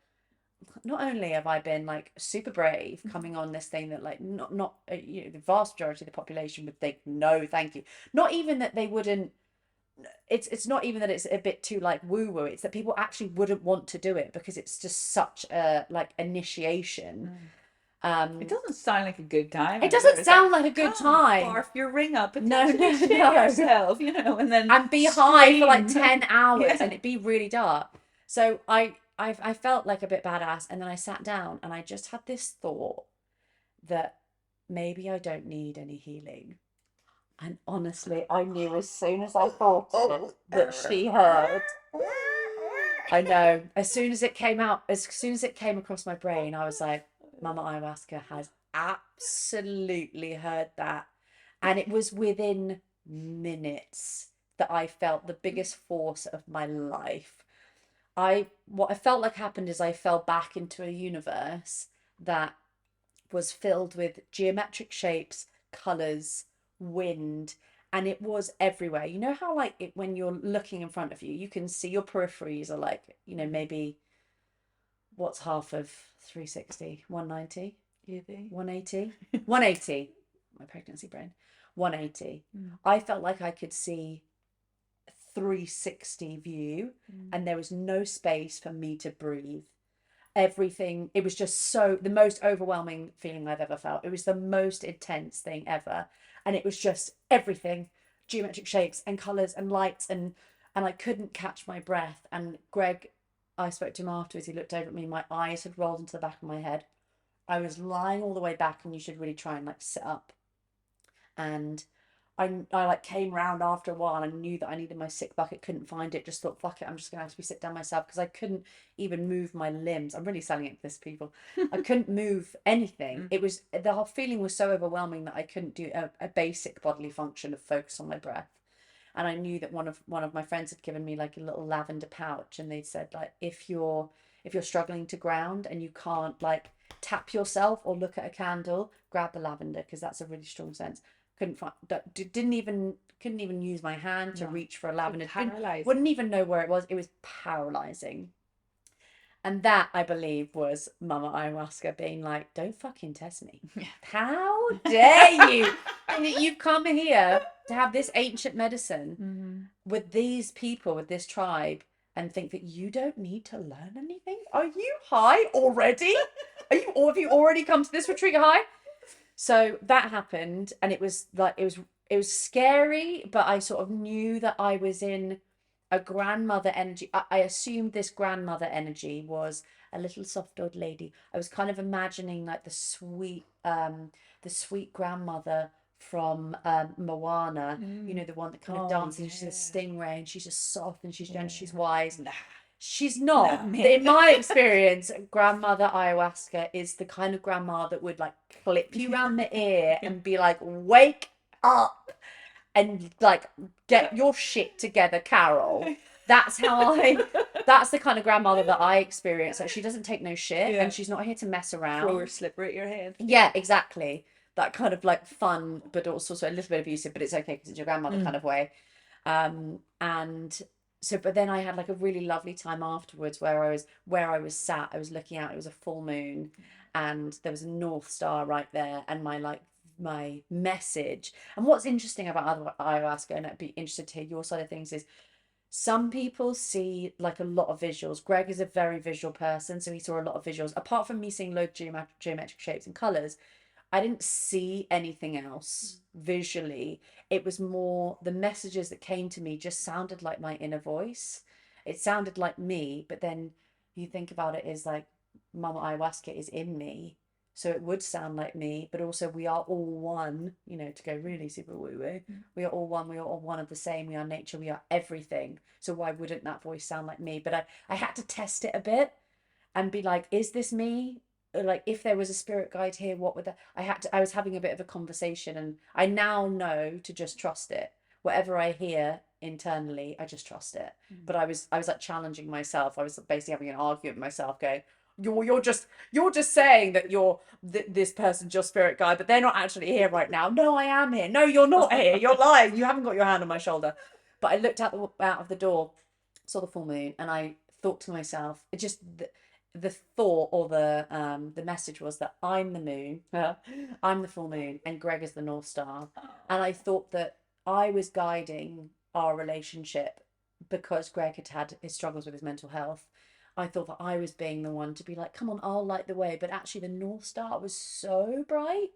not only have I been like super brave coming on this thing that like not the vast majority of the population would think no thank you, not even that they wouldn't, it's not even that it's a bit too like woo woo, it's that people actually wouldn't want to do it because it's just such a like initiation. It doesn't sound like a good time. It doesn't sound like a good time. Barf your ring up, No, potentially no. yourself, and then be high for like scream. 10 hours Yeah. and it'd be really dark. So I felt like a bit badass, and then I sat down and I just had this thought that maybe I don't need any healing. And honestly, I knew as soon as I thought it that she heard. I know. As soon as it came out, as soon as it came across my brain, I was like, Mama Ayahuasca has absolutely heard that. And it was within minutes that I felt the biggest force of my life. What I felt like happened is I fell back into a universe that was filled with geometric shapes, colours, wind, and it was everywhere. You know how like when you're looking in front of you, you can see your peripheries are like, maybe what's half of 360? 190? 180? 180. my pregnancy brain, 180. Mm. I felt like I could see 360 view, and there was no space for me to breathe. Everything, it was just so, the most overwhelming feeling I've ever felt. It was the most intense thing ever, and it was just everything, geometric shapes and colors and lights, and I couldn't catch my breath. And Greg, I spoke to him afterwards, he looked over at me, my eyes had rolled into the back of my head. I was lying all the way back, and you should really try and like sit up. And I like came round after a while, and I knew that I needed my sick bucket, couldn't find it, just thought, fuck it, I'm just gonna have to be sit down myself, because I couldn't even move my limbs. I'm really selling it to this, people. I couldn't move anything. It was, the whole feeling was so overwhelming that I couldn't do a basic bodily function of focus on my breath. And I knew that one of my friends had given me like a little lavender pouch, and they'd said like, if you're struggling to ground and you can't like tap yourself or look at a candle, grab the lavender, because that's a really strong sense. Couldn't find that, couldn't even use my hand to reach for a lavender. Wouldn't even know where it was. It was paralyzing. And that, I believe, was Mama Ayahuasca being like, don't fucking test me. How dare you? And you've come here to have this ancient medicine with these people, with this tribe, and think that you don't need to learn anything? Are you high already? Have you already come to this retreat high? So that happened, and it was like, it was scary, but I sort of knew that I was in a grandmother energy. I assumed this grandmother energy was a little soft old lady. I was kind of imagining like the sweet grandmother from Moana, the one that kind of dances, and she's a stingray, and she's just soft, and she's gentle, she's wise. She's not. In my experience, grandmother ayahuasca is the kind of grandma that would like clip you around the ear and be like, wake up and like get your shit together, Carol. That's the kind of grandmother that I experience. Like, she doesn't take no shit, and she's not here to mess around. Throw her slipper at your head. Yeah, exactly. That kind of like fun, but also a little bit abusive, but it's okay because it's your grandmother kind of way. And so, but then I had like a really lovely time afterwards where I was sat, I was looking out, it was a full moon, and there was a North Star right there, and my message. And what's interesting about ayahuasca, and I'd be interested to hear your side of things, is some people see like a lot of visuals. Greg is a very visual person, so he saw a lot of visuals. Apart from me seeing loads of geometric shapes and colors, I didn't see anything else visually. It was more the messages that came to me just sounded like my inner voice. It sounded like me, but then you think about it as like Mama Ayahuasca is in me. So it would sound like me, but also we are all one, to go really super woo-woo. We are all one, we are all one of the same, we are nature, we are everything. So why wouldn't that voice sound like me? But I had to test it a bit and be like, is this me? Like, if there was a spirit guide here, what would that? I was having a bit of a conversation, and I now know to just trust it. Whatever I hear internally, I just trust it. But I was like challenging myself. I was basically having an argument with myself, going, you're just saying that this person's your spirit guide, but they're not actually here right now. No, I am here. No, you're not here. You're lying. You haven't got your hand on my shoulder. But I looked out of the door, saw the full moon, and I thought to myself, it just the thought or the message was that I'm the moon, I'm the full moon, and Greg is the North Star. And I thought that I was guiding our relationship because Greg had his struggles with his mental health. I thought that I was being the one to be like, come on, I'll light the way. But actually, the North Star was so bright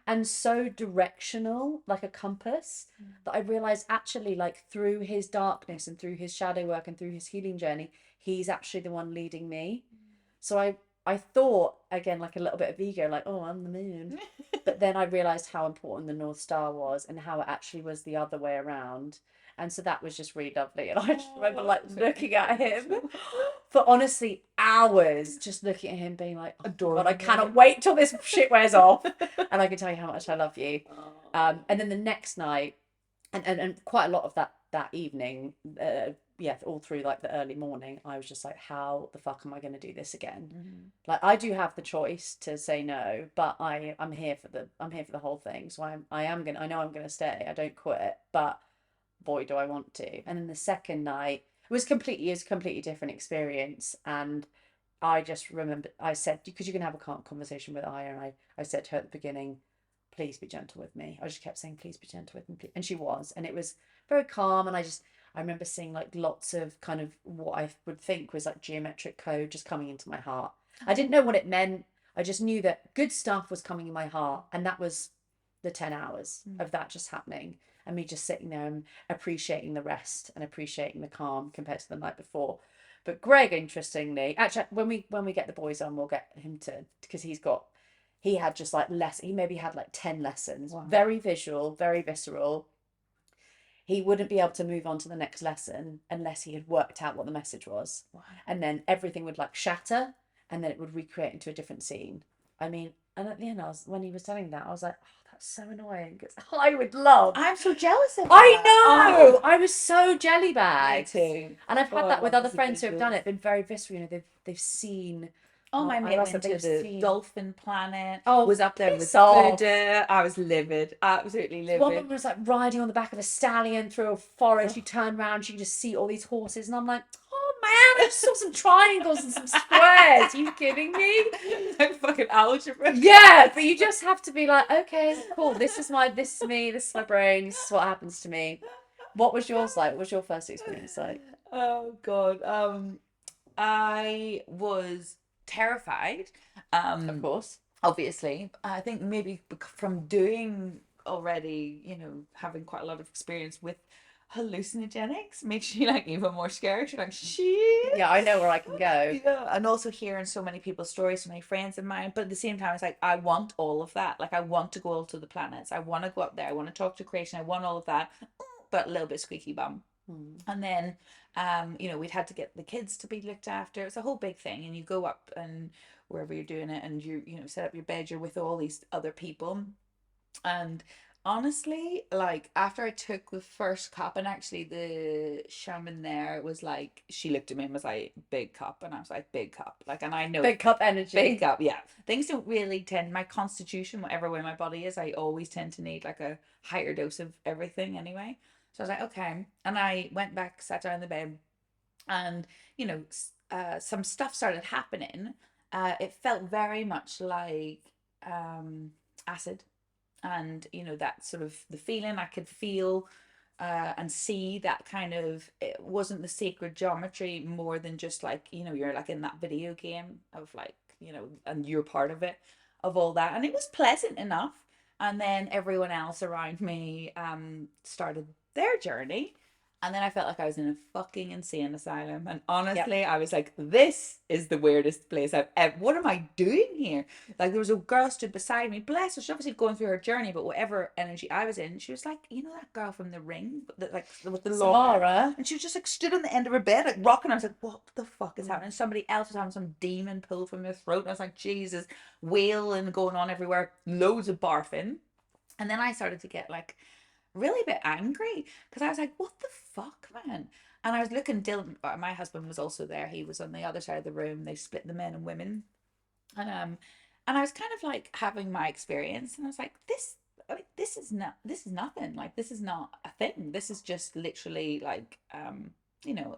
and so directional, like a compass, that I realized actually, like, through his darkness and through his shadow work and through his healing journey, he's actually the one leading me. So I thought, again, like a little bit of ego, like, oh, I'm the moon. But then I realized how important the North Star was and how it actually was the other way around. And so that was just really lovely. And I just remember like looking at him for honestly hours, just looking at him being like, oh God, I cannot wait till this shit wears off. And I can tell you how much I love you. And then the next night, and quite a lot of that evening, all through like the early morning, I was just like, how the fuck am I going to do this again? Like, I do have the choice to say no, but I'm here for the whole thing. So I know I'm gonna stay. I don't quit, but boy, do I want to. And then the second night was a completely different experience. And I just remember I said, because you can have a conversation with Aya, and I said to her at the beginning, please be gentle with me. I just kept saying, please be gentle with me. And she was. And it was very calm. And I remember seeing like lots of kind of what I would think was like geometric code just coming into my heart. I didn't know what it meant. I just knew that good stuff was coming in my heart. And that was the 10 hours of that just happening. And me just sitting there and appreciating the rest and appreciating the calm compared to the night before. But Greg, interestingly, actually, when we get the boys on, we'll get him to, because he had just like he maybe had like 10 lessons. Wow. Very visual, very visceral. He wouldn't be able to move on to the next lesson unless he had worked out what the message was. Wow. And then everything would like shatter, and then it would recreate into a different scene. I mean, and at the end, when he was telling that, I was like, oh, that's so annoying, because I would love. I'm so jealous of I that. know. Oh, I was so jelly me bags. too. And I've had Oh, I that with love other the friends who have done visuals. it, been very visceral. You know, they've seen. Oh, my mate ayahuasca, went to they've the seen. dolphin planet, Oh, was up there with piss off. Buddha. I was livid, absolutely One woman livid. was like riding on the back of a stallion through a forest. You turn around, you just see all these horses, and I'm like, oh man, I just saw some triangles and some squares. Are you kidding me? Like fucking algebra. Yeah, but you just have to be like, okay, cool. This is me. This is my brain. This is what happens to me. What was yours like? What was your first experience like? Oh God. I was terrified. Of course. Obviously, I think maybe from doing already, having quite a lot of experience with hallucinogenics makes you like even more scared. You're like, shit. Yeah, I know where I can go. Yeah, and also hearing so many people's stories from my friends of mine, but at the same time, it's like I want all of that. Like I want to go to the planets. I want to go up there. I want to talk to creation. I want all of that, but a little bit squeaky bum. And then, we'd had to get the kids to be looked after. It's a whole big thing, and you go up and wherever you're doing it, and you set up your bed. You're with all these other people, and honestly, like after I took the first cup, and actually the shaman there was like, she looked at me and was like, big cup, and I was like, big cup, like, and I know Big cup energy. big cup, yeah. Things don't really tend, my constitution, whatever way my body is, I always tend to need like a higher dose of everything anyway. So I was like, okay, and I went back, sat down in the bed, and some stuff started happening. It felt very much like acid, and that sort of the feeling I could feel and see that kind of, it wasn't the sacred geometry more than just like you're like in that video game of like and you're part of it, of all that, and it was pleasant enough. And then everyone else around me started their journey, and then I felt like I was in a fucking insane asylum. And honestly, I was like, this is the weirdest place I've ever. What am I doing here? Like, there was a girl stood beside me. Bless her. She's obviously going through her journey, but whatever energy I was in, she was like, that girl from The Ring, that like with the long hair. Samara. And she was just like stood on the end of her bed, like rocking. I was like, what the fuck is happening? Somebody else was having some demon pull from their throat. And I was like, Jesus, wailing going on everywhere, loads of barfing. And then I started to get like really a bit angry because I was like, what the fuck, man? And I was looking, Dylan, my husband was also there. He was on the other side of the room. They split the men and women. And I was kind of like having my experience, and I was like, this is nothing. Like, this is not a thing. This is just literally like an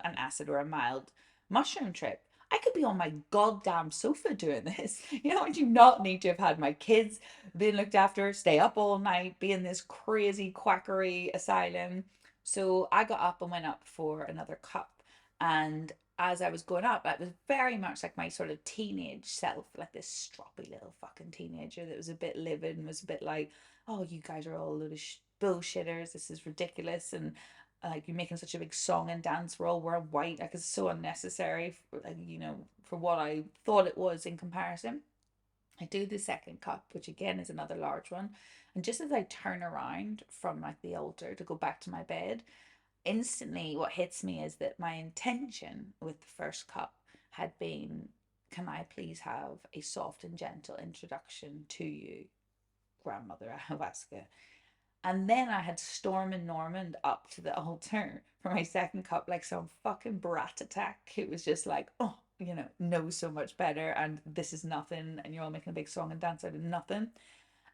acid or a mild mushroom trip. I could be on my goddamn sofa doing this. I do not need to have had my kids being looked after, stay up all night, be in this crazy quackery asylum. So I got up and went up for another cup. And as I was going up, I was very much like my sort of teenage self, like this stroppy little fucking teenager that was a bit livid and was a bit like, oh, you guys are all a load of bullshitters. This is ridiculous. And like, you're making such a big song and dance. We're all wearing white. Like, it's so unnecessary for, like, for what I thought it was in comparison. I do the second cup, which again is another large one. And just as I turn around from like the altar to go back to my bed, instantly what hits me is that my intention with the first cup had been, can I please have a soft and gentle introduction to you, grandmother Ayahuasca? And then I had Storm and Normand up to the altar for my second cup, like some fucking brat attack. It was just like, oh, know so much better, and this is nothing, and you're all making a big song and dance out of nothing.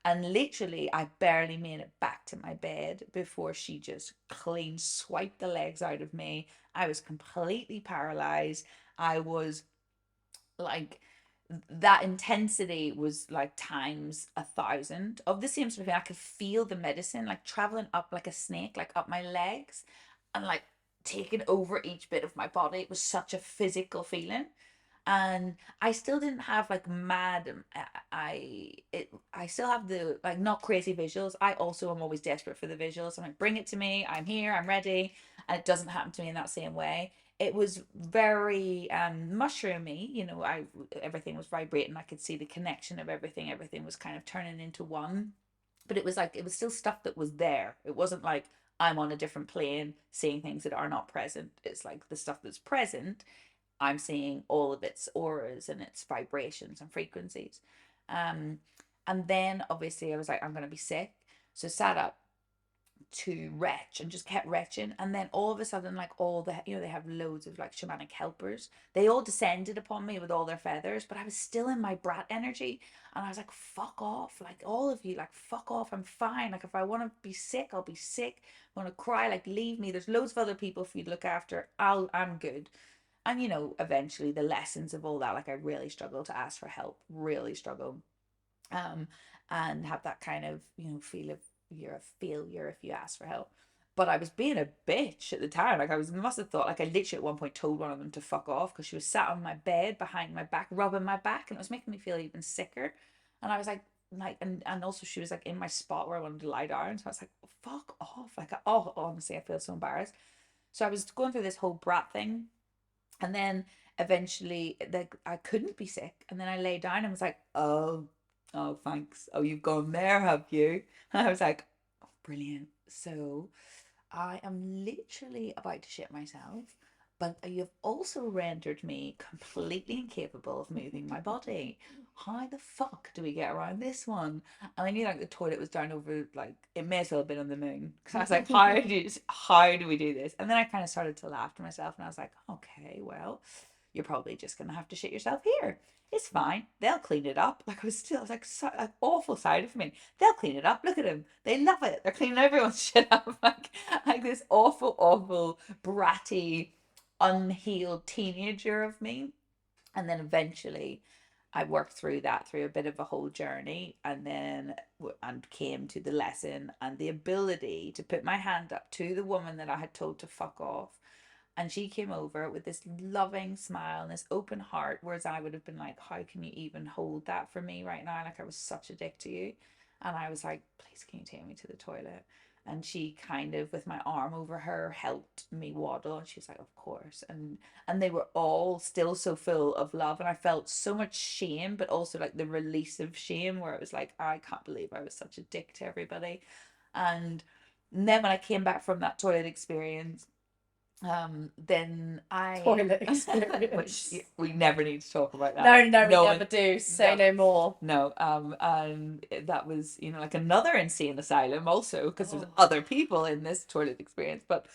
And literally, I barely made it back to my bed before she just clean swiped the legs out of me. I was completely paralyzed. I was like that intensity was like times 1,000 of the same sort of thing. I could feel the medicine like traveling up like a snake, like up my legs, and like taking over each bit of my body. It was such a physical feeling. And I still didn't have like mad I still have the like not crazy visuals. I also am always desperate for the visuals. I'm like, bring it to me, I'm here, I'm ready. And it doesn't happen to me in that same way. It was very mushroomy, you know. I Everything was vibrating. I could see the connection of everything. Everything was kind of turning into one. But it was like it was still stuff that was there. It wasn't like I'm on a different plane seeing things that are not present. It's like the stuff that's present, I'm seeing all of its auras and its vibrations and frequencies. Um, and then obviously I was like, I'm going to be sick. So sat up to retch and just kept retching. And then all of a sudden, like all the, you know, they have loads of like shamanic helpers. They all descended upon me with all their feathers, but I was still in my brat energy. And I was like, fuck off. Like all of you, like fuck off. I'm fine. Like if I want to be sick, I'll be sick. I want to cry, like leave me. There's loads of other people for you to look after. I'm good. And you know, eventually the lessons of all that, like I really struggle to ask for help, really struggle. um and have that kind of, you know, feel of you're a failure if you ask for help. But I was being a bitch at the time. Like I was, must have thought, like I literally at one point told one of them to fuck off because she was sat on my bed behind my back rubbing my back, and it was making me feel even sicker. And I was like and also she was like in my spot where I wanted to lie down, so I was like, fuck off. Like, oh, honestly I feel so embarrassed. So I was going through this whole brat thing. And then eventually, like, I couldn't be sick. And then I lay down and was like, oh, thanks. Oh, you've gone there, have you? And I was like, oh, brilliant. So I am literally about to shit myself, but you've also rendered me completely incapable of moving my body. How the fuck do we get around this one? And I knew like the toilet was down over, like it may as well have been on the moon. Because I was like, how do we do this? And then I kind of started to laugh to myself, and I was like, okay, well, you're probably just gonna have to shit yourself here. It's fine. They'll clean it up. Like I was like, so, like awful side of me. They'll clean it up. Look at them. They love it. They're cleaning everyone's shit up. Like this awful, awful, bratty, unhealed teenager of me. And then eventually I worked through that, through a bit of a whole journey, and then and came to the lesson and the ability to put my hand up to the woman that I had told to fuck off. And she came over with this loving smile and this open heart, whereas I would have been like, how can you even hold that for me right now? Like I was such a dick to you. And I was like, please can you take me to the toilet? And she kind of, with my arm over her, helped me waddle. And she was like, of course. And they were all still so full of love. And I felt so much shame, but also like the release of shame, where it was like, I can't believe I was such a dick to everybody. And then when I came back from that toilet experience, then I Toilet which experience. we never need to talk about that. No, no, we No never one, do. Say no, no more. no. And that was, you know, like another insane asylum also, because there's Oh. other people in this toilet experience. But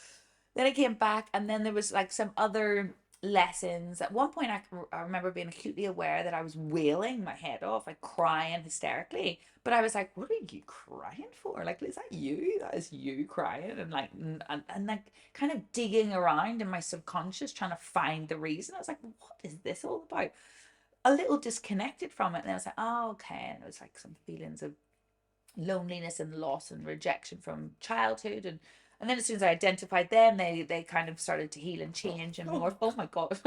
then I came back, and then there was like some other lessons. At one point, I remember being acutely aware that I was wailing my head off, like crying hysterically. But I was like, "What are you crying for? Like, is that you? That is you crying?" And like, and like, kind of digging around in my subconscious, trying to find the reason. I was like, "What is this all about?" A little disconnected from it, and I was like, "Oh, okay." And it was like some feelings of loneliness and loss and rejection from childhood, and then as soon as I identified them, they kind of started to heal and change and more. Oh my god.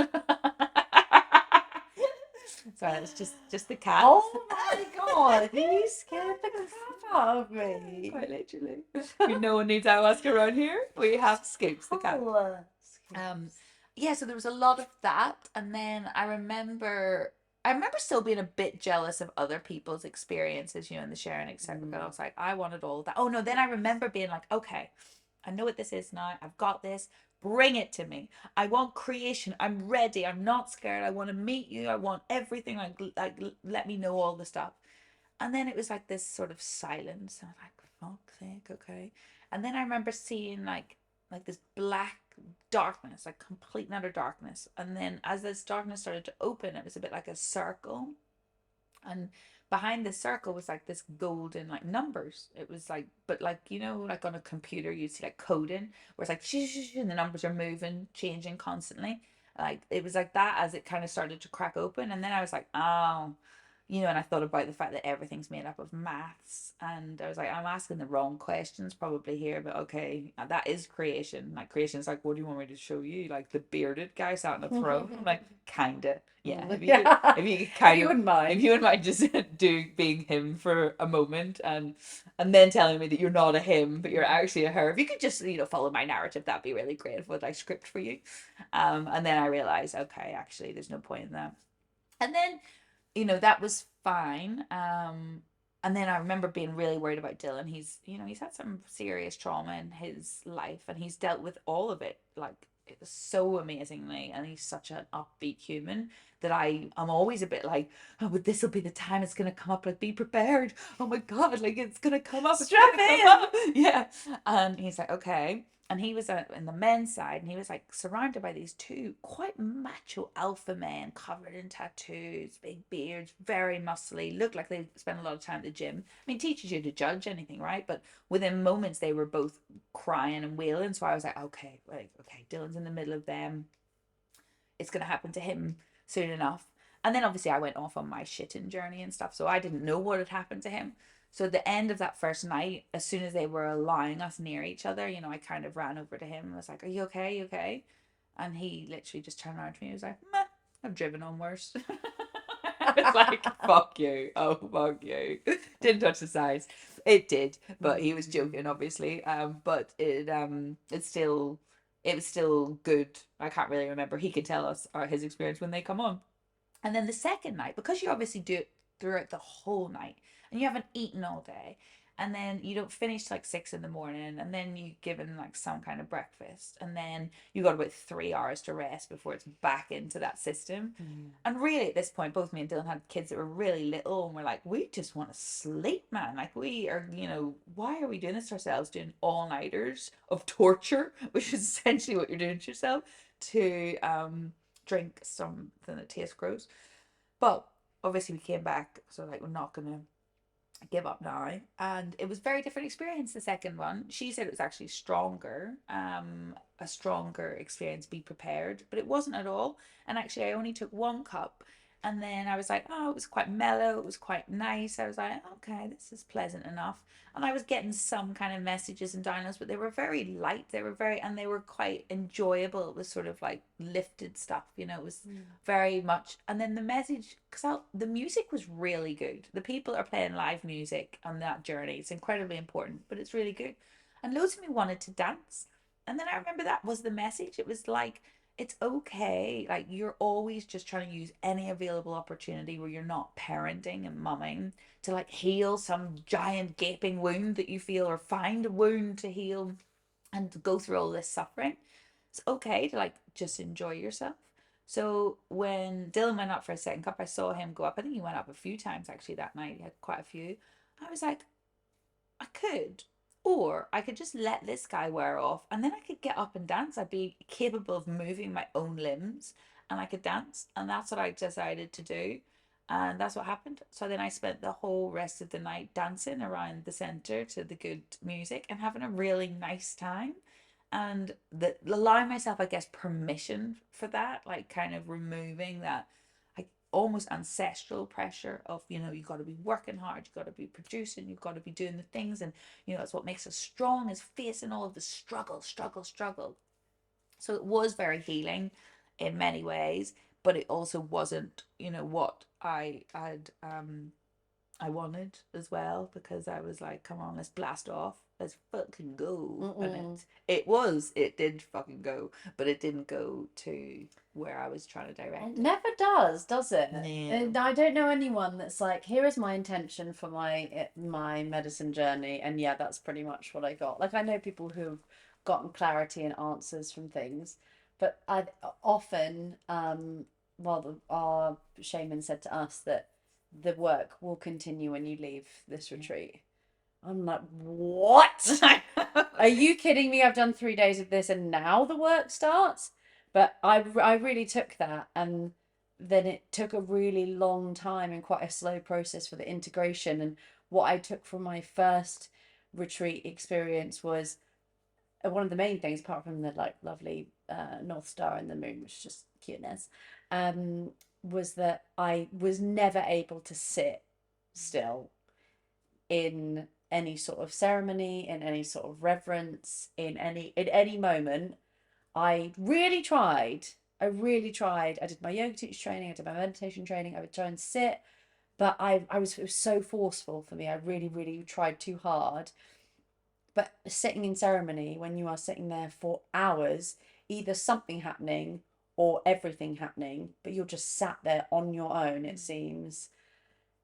Sorry, it's just the cat. Oh my god, he scared the crap out of me. Quite literally. No one needs ayahuasca around here. We have Scoops the cat. Oh, um yeah, so there was a lot of that. And then I remember still being a bit jealous of other people's experiences, you know, in the sharing, etc. But I was like, I wanted all of that. Oh no, then I remember being like, okay, I know what this is now. I've got this. Bring it to me. I want creation. I'm ready. I'm not scared. I want to meet you. I want everything. Like let me know all the stuff. And then it was like this sort of silence. I was like, fuck's sake, okay. And then I remember seeing like this black darkness, like complete and utter darkness. And then as this darkness started to open, it was a bit like a circle. And behind the circle was like this golden like numbers. It was like, but like, you know, like on a computer you see like coding where it's like and the numbers are moving, changing constantly. Like it was like that as it kind of started to crack open, and then I was like, oh, and I thought about the fact that everything's made up of maths, and I was like, I'm asking the wrong questions probably here, but okay, that is creation. Like creation is like, what do you want me to show you? Like the bearded guy sat on the throne. I'm like, kinda, yeah. Yeah. If you could If kind you of, wouldn't if mind. you wouldn't mind just being him for a moment, and then telling me that you're not a him, but you're actually a her. If you could just follow my narrative, that'd be really great. What I script for you, and then I realized, okay, actually, there's no point in that. And then that was fine. And then I remember being really worried about Dylan. He's had some serious trauma in his life, and he's dealt with all of it like so amazingly. And he's such an upbeat human that I'm always a bit like, oh, but this will be the time it's gonna come up. Like, be prepared. Oh my God, like it's gonna come up. It's Strap gonna come in. up. Yeah. And he's like, okay. And he was in the men's side, and he was like surrounded by these two quite macho alpha men covered in tattoos, big beards, very muscly, looked like they spent a lot of time at the gym. I mean, teaches you to judge anything, right? But within moments, they were both crying and wailing. So I was like, okay, Dylan's in the middle of them. It's going to happen to him soon enough. And then obviously I went off on my shitting journey and stuff. So I didn't know what had happened to him. So at the end of that first night, as soon as they were allowing us near each other, I kind of ran over to him and was like, are you okay? You okay? And he literally just turned around to me and was like, meh, I've driven on worse. It's like, fuck you. Oh, fuck you. Didn't touch the sides. It did, but he was joking, obviously. But it was still good. I can't really remember. He can tell us his experience when they come on. And then the second night, because you obviously do it throughout the whole night and you haven't eaten all day, and then you don't finish till like 6 in the morning, and then you given like some kind of breakfast, and then you got about 3 hours to rest before it's back into that system. And really, at this point, both me and Dylan had kids that were really little, and we're like, we just want to sleep, man. Like, we are, why are we doing this to ourselves, doing all nighters of torture, which is essentially what you're doing to yourself, to drink something that tastes gross. But obviously, we came back, so like, we're not gonna give up now. And it was a very different experience, the second one. She said it was actually stronger, a stronger experience. Be prepared, but it wasn't at all. And actually I only took one cup, and then I was like, oh, it was quite mellow, it was quite nice. I was like, okay, this is pleasant enough. And I was getting some kind of messages and downloads, but they were very light, and they were quite enjoyable. It was sort of like lifted stuff, it was very much. And then the message, because the music was really good. The people are playing live music on that journey. It's incredibly important, but it's really good. And loads of me wanted to dance. And then I remember that was the message. It was like, it's okay. Like, you're always just trying to use any available opportunity where you're not parenting and mumming to like heal some giant gaping wound that you feel, or find a wound to heal and go through all this suffering. It's okay to like just enjoy yourself. So when Dylan went up for a second cup, I saw him go up. I think he went up a few times actually that night. He had quite a few. I was like, I could, or I could just let this guy wear off, and then I could get up and dance. I'd be capable of moving my own limbs, and I could dance. And that's what I decided to do. And that's what happened. So then I spent the whole rest of the night dancing around the center to the good music and having a really nice time. And allowing myself, I guess, permission for that, like kind of removing that like almost ancestral pressure of, you got to be working hard, you got to be producing, you've got to be doing the things. And, that's what makes us strong, is facing all of the struggle. So it was very healing in many ways, but it also wasn't, what I wanted as well, because I was like, come on, let's blast off. Let's fucking go. Mm-mm. And it did fucking go, but it didn't go to where I was trying to direct It it. never does it? No. And I don't know anyone that's like, here is my intention for my medicine journey, and yeah, that's pretty much what I got. Like, I know people who've gotten clarity and answers from things, but I often, our shaman said to us that the work will continue when you leave this retreat. I'm like, what? Are you kidding me? I've done 3 days of this and now the work starts? But I really took that, and then it took a really long time and quite a slow process for the integration. And what I took from my first retreat experience was one of the main things, apart from the like lovely North Star and the moon, which is just cuteness, um, was that I was never able to sit still in any sort of ceremony, in any sort of reverence, in any moment. I really tried. I really tried. I did my yoga teacher training, I did my meditation training. I would try and sit, but I was it was so forceful for me. I really, really tried too hard. But sitting in ceremony, when you are sitting there for hours, either something happening or everything happening, but you're just sat there on your own, it seems.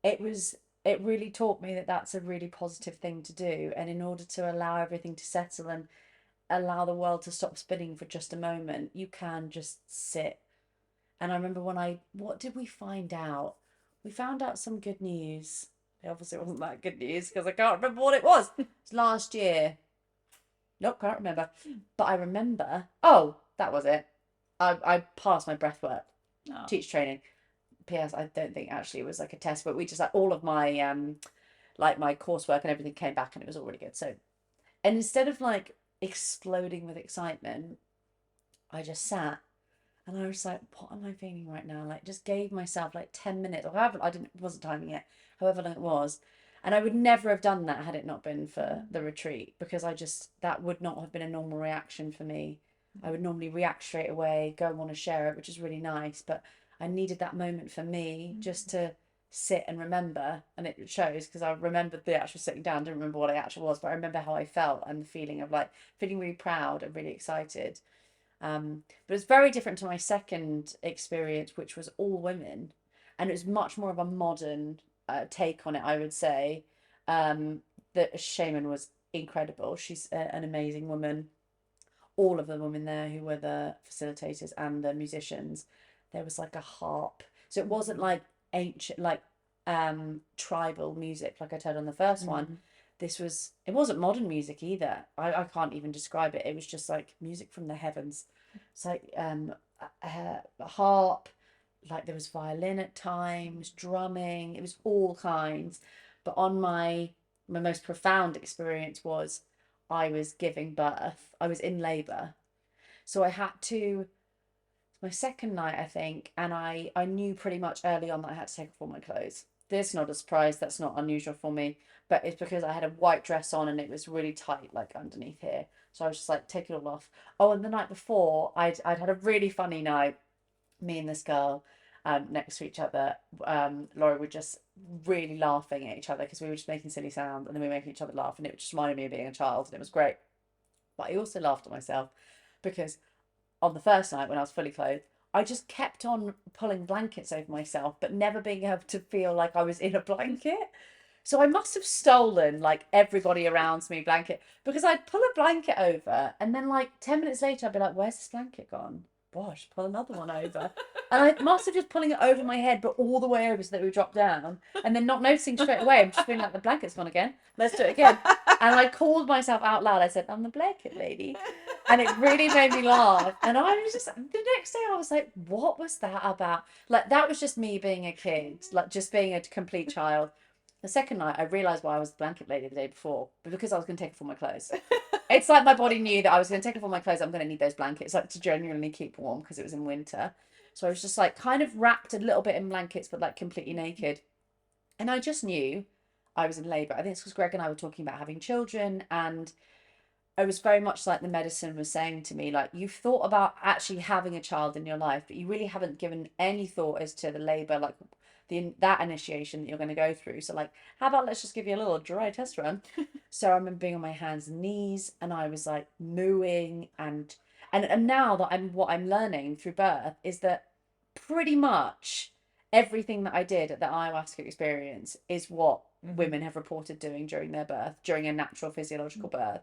It was, it really taught me that that's a really positive thing to do. And in order to allow everything to settle and allow the world to stop spinning for just a moment, you can just sit. And I remember what did we find out? We found out some good news. It obviously wasn't that good news because I can't remember what it was. It's last year. Nope, can't remember. But I remember, oh, that was it. I passed my breathwork Oh. teacher training. PS, I don't think actually it was like a test, but we just like all of my like my coursework and everything came back and it was all really good. So, and instead of like exploding with excitement, I just sat and I was like, what am I feeling right now? Like just gave myself like 10 minutes or however, I didn't, wasn't timing it, however long it was. And I would never have done that had it not been for the retreat, because I just, that would not have been a normal reaction for me. I would normally react straight away, go and want to share it, which is really nice. But I needed that moment for me just to sit and remember. And it shows because I remembered the actual sitting down, didn't remember what it actually was, but I remember how I felt and the feeling of like feeling really proud and really excited. But it's very different to my second experience, which was all women, and it was much more of a modern take on it, I would say. The shaman was incredible. She's an amazing woman. All of the women there who were the facilitators and the musicians, there was like a harp. So it wasn't like ancient, like tribal music like I'd heard on the first one. This was, it wasn't modern music either. I can't even describe it. It was just like music from the heavens. It's like a harp, like there was violin at times, drumming, it was all kinds. But on my most profound experience was I was giving birth. I was in labor. So I had to, my second night, I think, and I knew pretty much early on that I had to take off all my clothes. This is not a surprise, that's not unusual for me, but it's because I had a white dress on and it was really tight, like underneath here. So I was just like, take it all off. Oh, and the night before, I'd had a really funny night, me and this girl next to each other. Laura were just really laughing at each other because we were just making silly sounds and then we were making each other laugh, and it just reminded me of being a child and it was great. But I also laughed at myself because on the first night when I was fully clothed, I just kept on pulling blankets over myself, but never being able to feel like I was in a blanket. So I must have stolen like everybody around me blanket, because I'd pull a blanket over and then like 10 minutes later I'd be like, where's this blanket gone? Gosh, pull another one over. And I must have just pulling it over my head, but all the way over so that it would drop down, and then not noticing straight away. I'm just feeling like the blanket's gone again. Let's do it again. And I called myself out loud. I said, I'm the blanket lady. And it really made me laugh. And I was just, the next day I was like, what was that about? Like, that was just me being a kid, like just being a complete child. The second night, I realised why I was the blanket lady the day before, but because I was going to take off all my clothes. It's like my body knew that I was going to take off all my clothes. I'm going to need those blankets, like to genuinely keep warm because it was in winter. So I was just like kind of wrapped a little bit in blankets, but like completely naked. And I just knew I was in labour. I think it's because Greg and I were talking about having children, and it was very much like the medicine was saying to me, like, you've thought about actually having a child in your life, but you really haven't given any thought as to the labour, like that initiation that you're going to go through. So like, how about let's just give you a little dry test run. So I remember being on my hands and knees, and I was like mooing, and now that what I'm learning through birth is that pretty much everything that I did at the ayahuasca experience is what women have reported doing during their birth, during a natural physiological birth.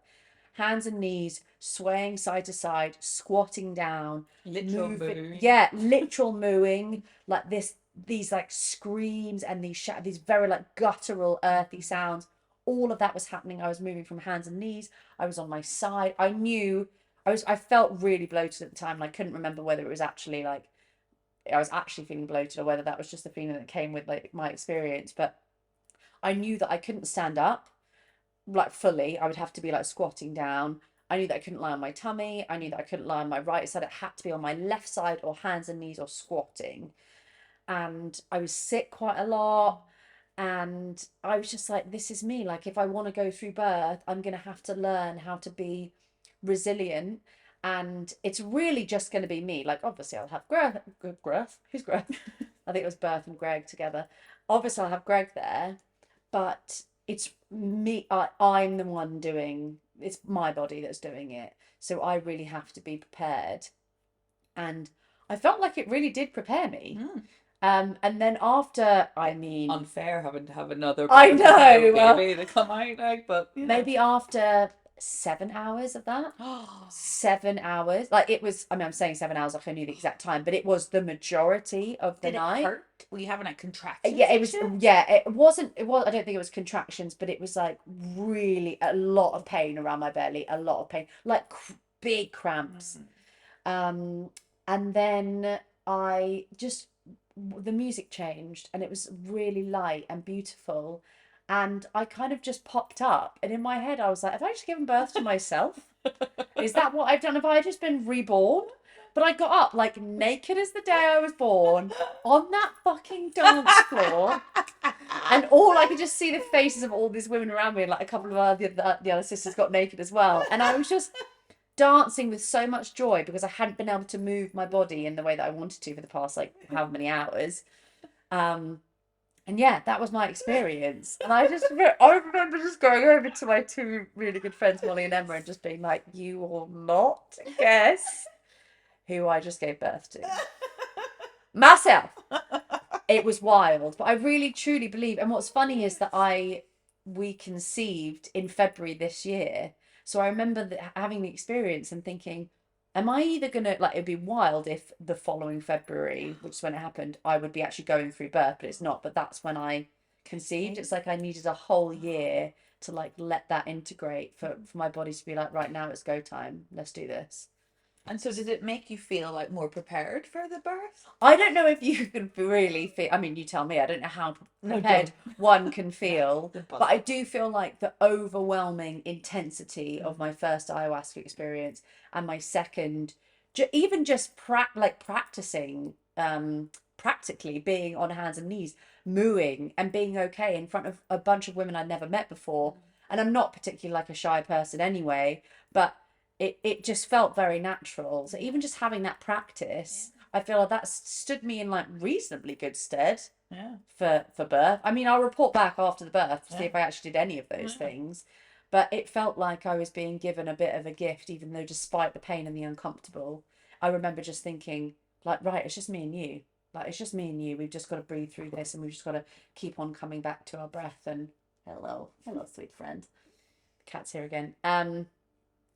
Hands and knees, swaying side to side, squatting down, Literal mooing. yeah, literal mooing, like these like screams and these very like guttural, earthy sounds. All of that was happening. I was moving from hands and knees. I was on my side. I knew I felt really bloated at the time, and I couldn't remember whether it was actually like I was actually feeling bloated or whether that was just the feeling that came with like my experience. But I knew that I couldn't stand up like fully. I would have to be like squatting down. I knew that I couldn't lie on my tummy. I knew that I couldn't lie on my right side. It had to be on my left side or hands and knees or squatting. And I was sick quite a lot. And I was just like, this is me. Like, if I want to go through birth, I'm going to have to learn how to be resilient. And it's really just going to be me. Like, obviously, I'll have Greg. Who's Greg? I think it was Birth and Greg together. Obviously, I'll have Greg there, but it's me. I'm the one doing. It's my body that's doing it. So I really have to be prepared. And I felt like it really did prepare me. And then after, I mean, Unfair having to have another I birth and no know, baby to come out, like, but you know. maybe after 7 hours of that, 7 hours, like it was, I mean, I'm saying 7 hours, like I knew the exact time, but it was the majority of the Did it night. hurt? Were you having like contractions? Yeah, it and was, shit? yeah, it was, I don't think it was contractions, but it was like really a lot of pain around my belly, a lot of pain, like big cramps. Um, and then I just, the music changed and it was really light and beautiful. And I kind of just popped up. And in my head, I was like, have I just given birth to myself? Is that what I've done? Have I just been reborn? But I got up like naked as the day I was born on that fucking dance floor. And all I could just see the faces of all these women around me, and like a couple of the other sisters got naked as well. And I was just dancing with so much joy because I hadn't been able to move my body in the way that I wanted to for the past like however many hours. And yeah, that was my experience. And I remember just going over to my two really good friends, Molly and Emma, and just being like, you will not guess who I just gave birth to. Myself. It was wild. But I really truly believe, and what's funny is that we conceived in February this year. So I remember having the experience and thinking, am I either gonna, like, it'd be wild if the following February, which is when it happened, I would be actually going through birth, but it's not. But that's when I conceived. It's like I needed a whole year to like let that integrate for my body to be like, right, now it's go time. Let's do this. And so, did it make you feel like more prepared for the birth? I don't know if you can really feel, I mean, you tell me, I don't know how prepared one can feel, but I do feel like the overwhelming intensity of my first ayahuasca experience and my second, even just practicing, practically being on hands and knees, mooing and being okay in front of a bunch of women I'd never met before. And I'm not particularly like a shy person anyway, but it just felt very natural. So even just having that practice, I feel like that stood me in like reasonably good stead for birth. I mean, I'll report back after the birth to see if I actually did any of those things. But it felt like I was being given a bit of a gift, even though despite the pain and the uncomfortable, I remember just thinking, like, right, it's just me and you. Like, it's just me and you. We've just got to breathe through this and we've just got to keep on coming back to our breath. And hello, sweet friend. The cat's here again.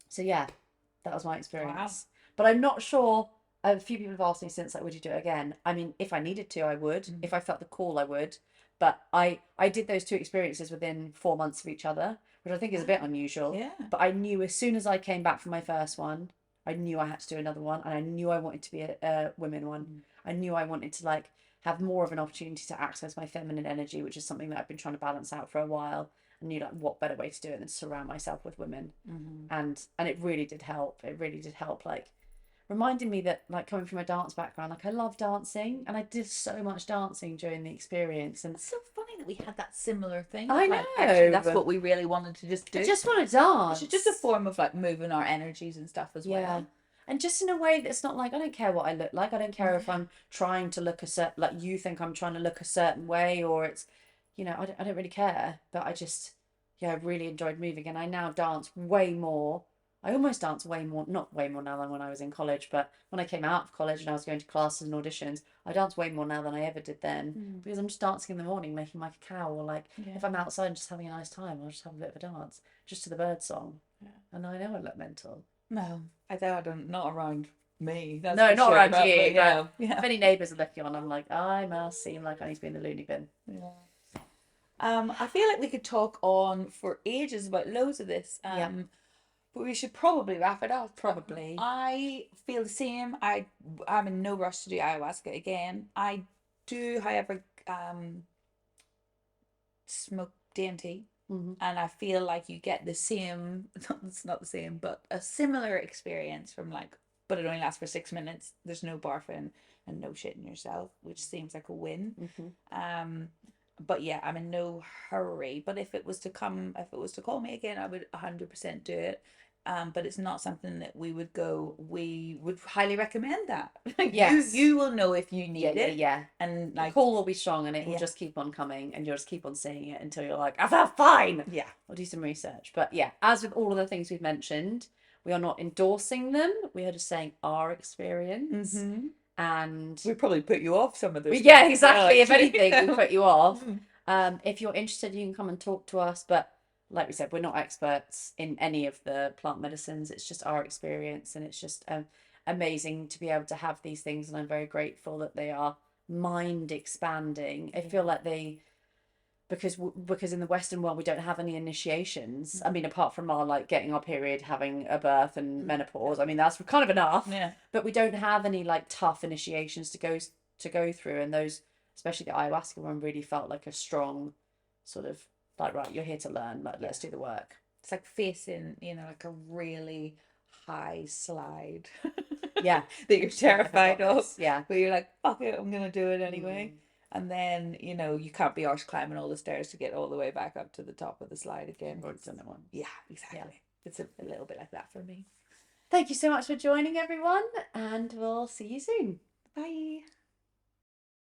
So yeah, that was my experience. Wow. But I'm not sure. A few people have asked me since, like, would you do it again? I mean, if I needed to, I would. If I felt the call, I would. But I did those two experiences within 4 months of each other, which I think is a bit unusual. Yeah. But I knew as soon as I came back from my first one, I knew I had to do another one, and I knew I wanted to be a women one. I knew I wanted to like have more of an opportunity to access my feminine energy, which is something that I've been trying to balance out for a while. I knew like what better way to do it than to surround myself with women. And it really did help. It really did help, like reminding me that, like, coming from a dance background, like I love dancing and I did so much dancing during the experience. And It's so funny that we had that similar thing. I Like, actually, that's know. what we really wanted to just do. I just want to dance. Which is just a form of like moving our energies and stuff as Yeah. well. And just in a way that's not like, I don't care what I look like. I don't care if I'm trying to look a certain, like you think I'm trying to look a certain way, or it's, I don't really care. But I just, yeah, I really enjoyed moving. And I now dance way more. I almost dance way more, not way more now than when I was in college, but when I came out of college and I was going to classes and auditions, I dance way more now than I ever did then, because I'm just dancing in the morning, making my cacao, or like if I'm outside and just having a nice time, I'll just have a bit of a dance, just to the bird song. And I know I look mental. No, I don't. Not around me. That's No, for not sure, around but you. yeah, But if any neighbours are looking on, I'm like, I must seem like I need to be in the loony bin. yeah. I feel like we could talk on for ages about loads of this. But we should probably wrap it up. Probably. I feel the same. I'm in no rush to do ayahuasca again. I do, however, smoke DMT. Mhm. And I feel like you get the same, it's not the same, but a similar experience from like, but it only lasts for 6 minutes. There's no barfing and no shitting yourself, which seems like a win. Mhm. Um, but yeah, I'm in no hurry. But if it was to call me again, I would 100% do it. But it's not something that we would highly recommend that. Yes. You will know if you Yeah, need yeah, it. yeah. And The like, call will be strong and it will yeah, just keep on coming and you'll just keep on seeing it until you're like, I felt fine. yeah. I'll do some research. But yeah, as with all of the things we've mentioned, we are not endorsing them. We are just saying our experience. Mm-hmm. And We probably put you off some of those yeah, things as well, exactly. If actually. anything, we put you off. Mm. If you're interested, you can come and talk to us. But like we said, we're not experts in any of the plant medicines. It's just our experience, and it's just amazing to be able to have these things. And I'm very grateful that they are mind expanding. I feel Yeah. like they because in the Western world we don't have any initiations. I Mm. mean, apart from our like getting our period, having a birth, and Mm. menopause. I mean, that's kind of enough. Yeah. But we don't have any like tough initiations to go through, and those, especially the ayahuasca one, really felt like a strong sort of like, right, you're here to learn. Like, let's do the work. It's like facing, like a really high slide Yeah, that you're yeah, I've terrified got of, this. Yeah. but you're like, fuck it, I'm gonna do it anyway. Mm. And then, you can't be arse climbing all the stairs to get all the way back up to the top of the slide again. I've already done it once. Yeah, exactly. Yeah. It's a little bit like that for me. Thank you so much for joining, everyone, and we'll see you soon. Bye.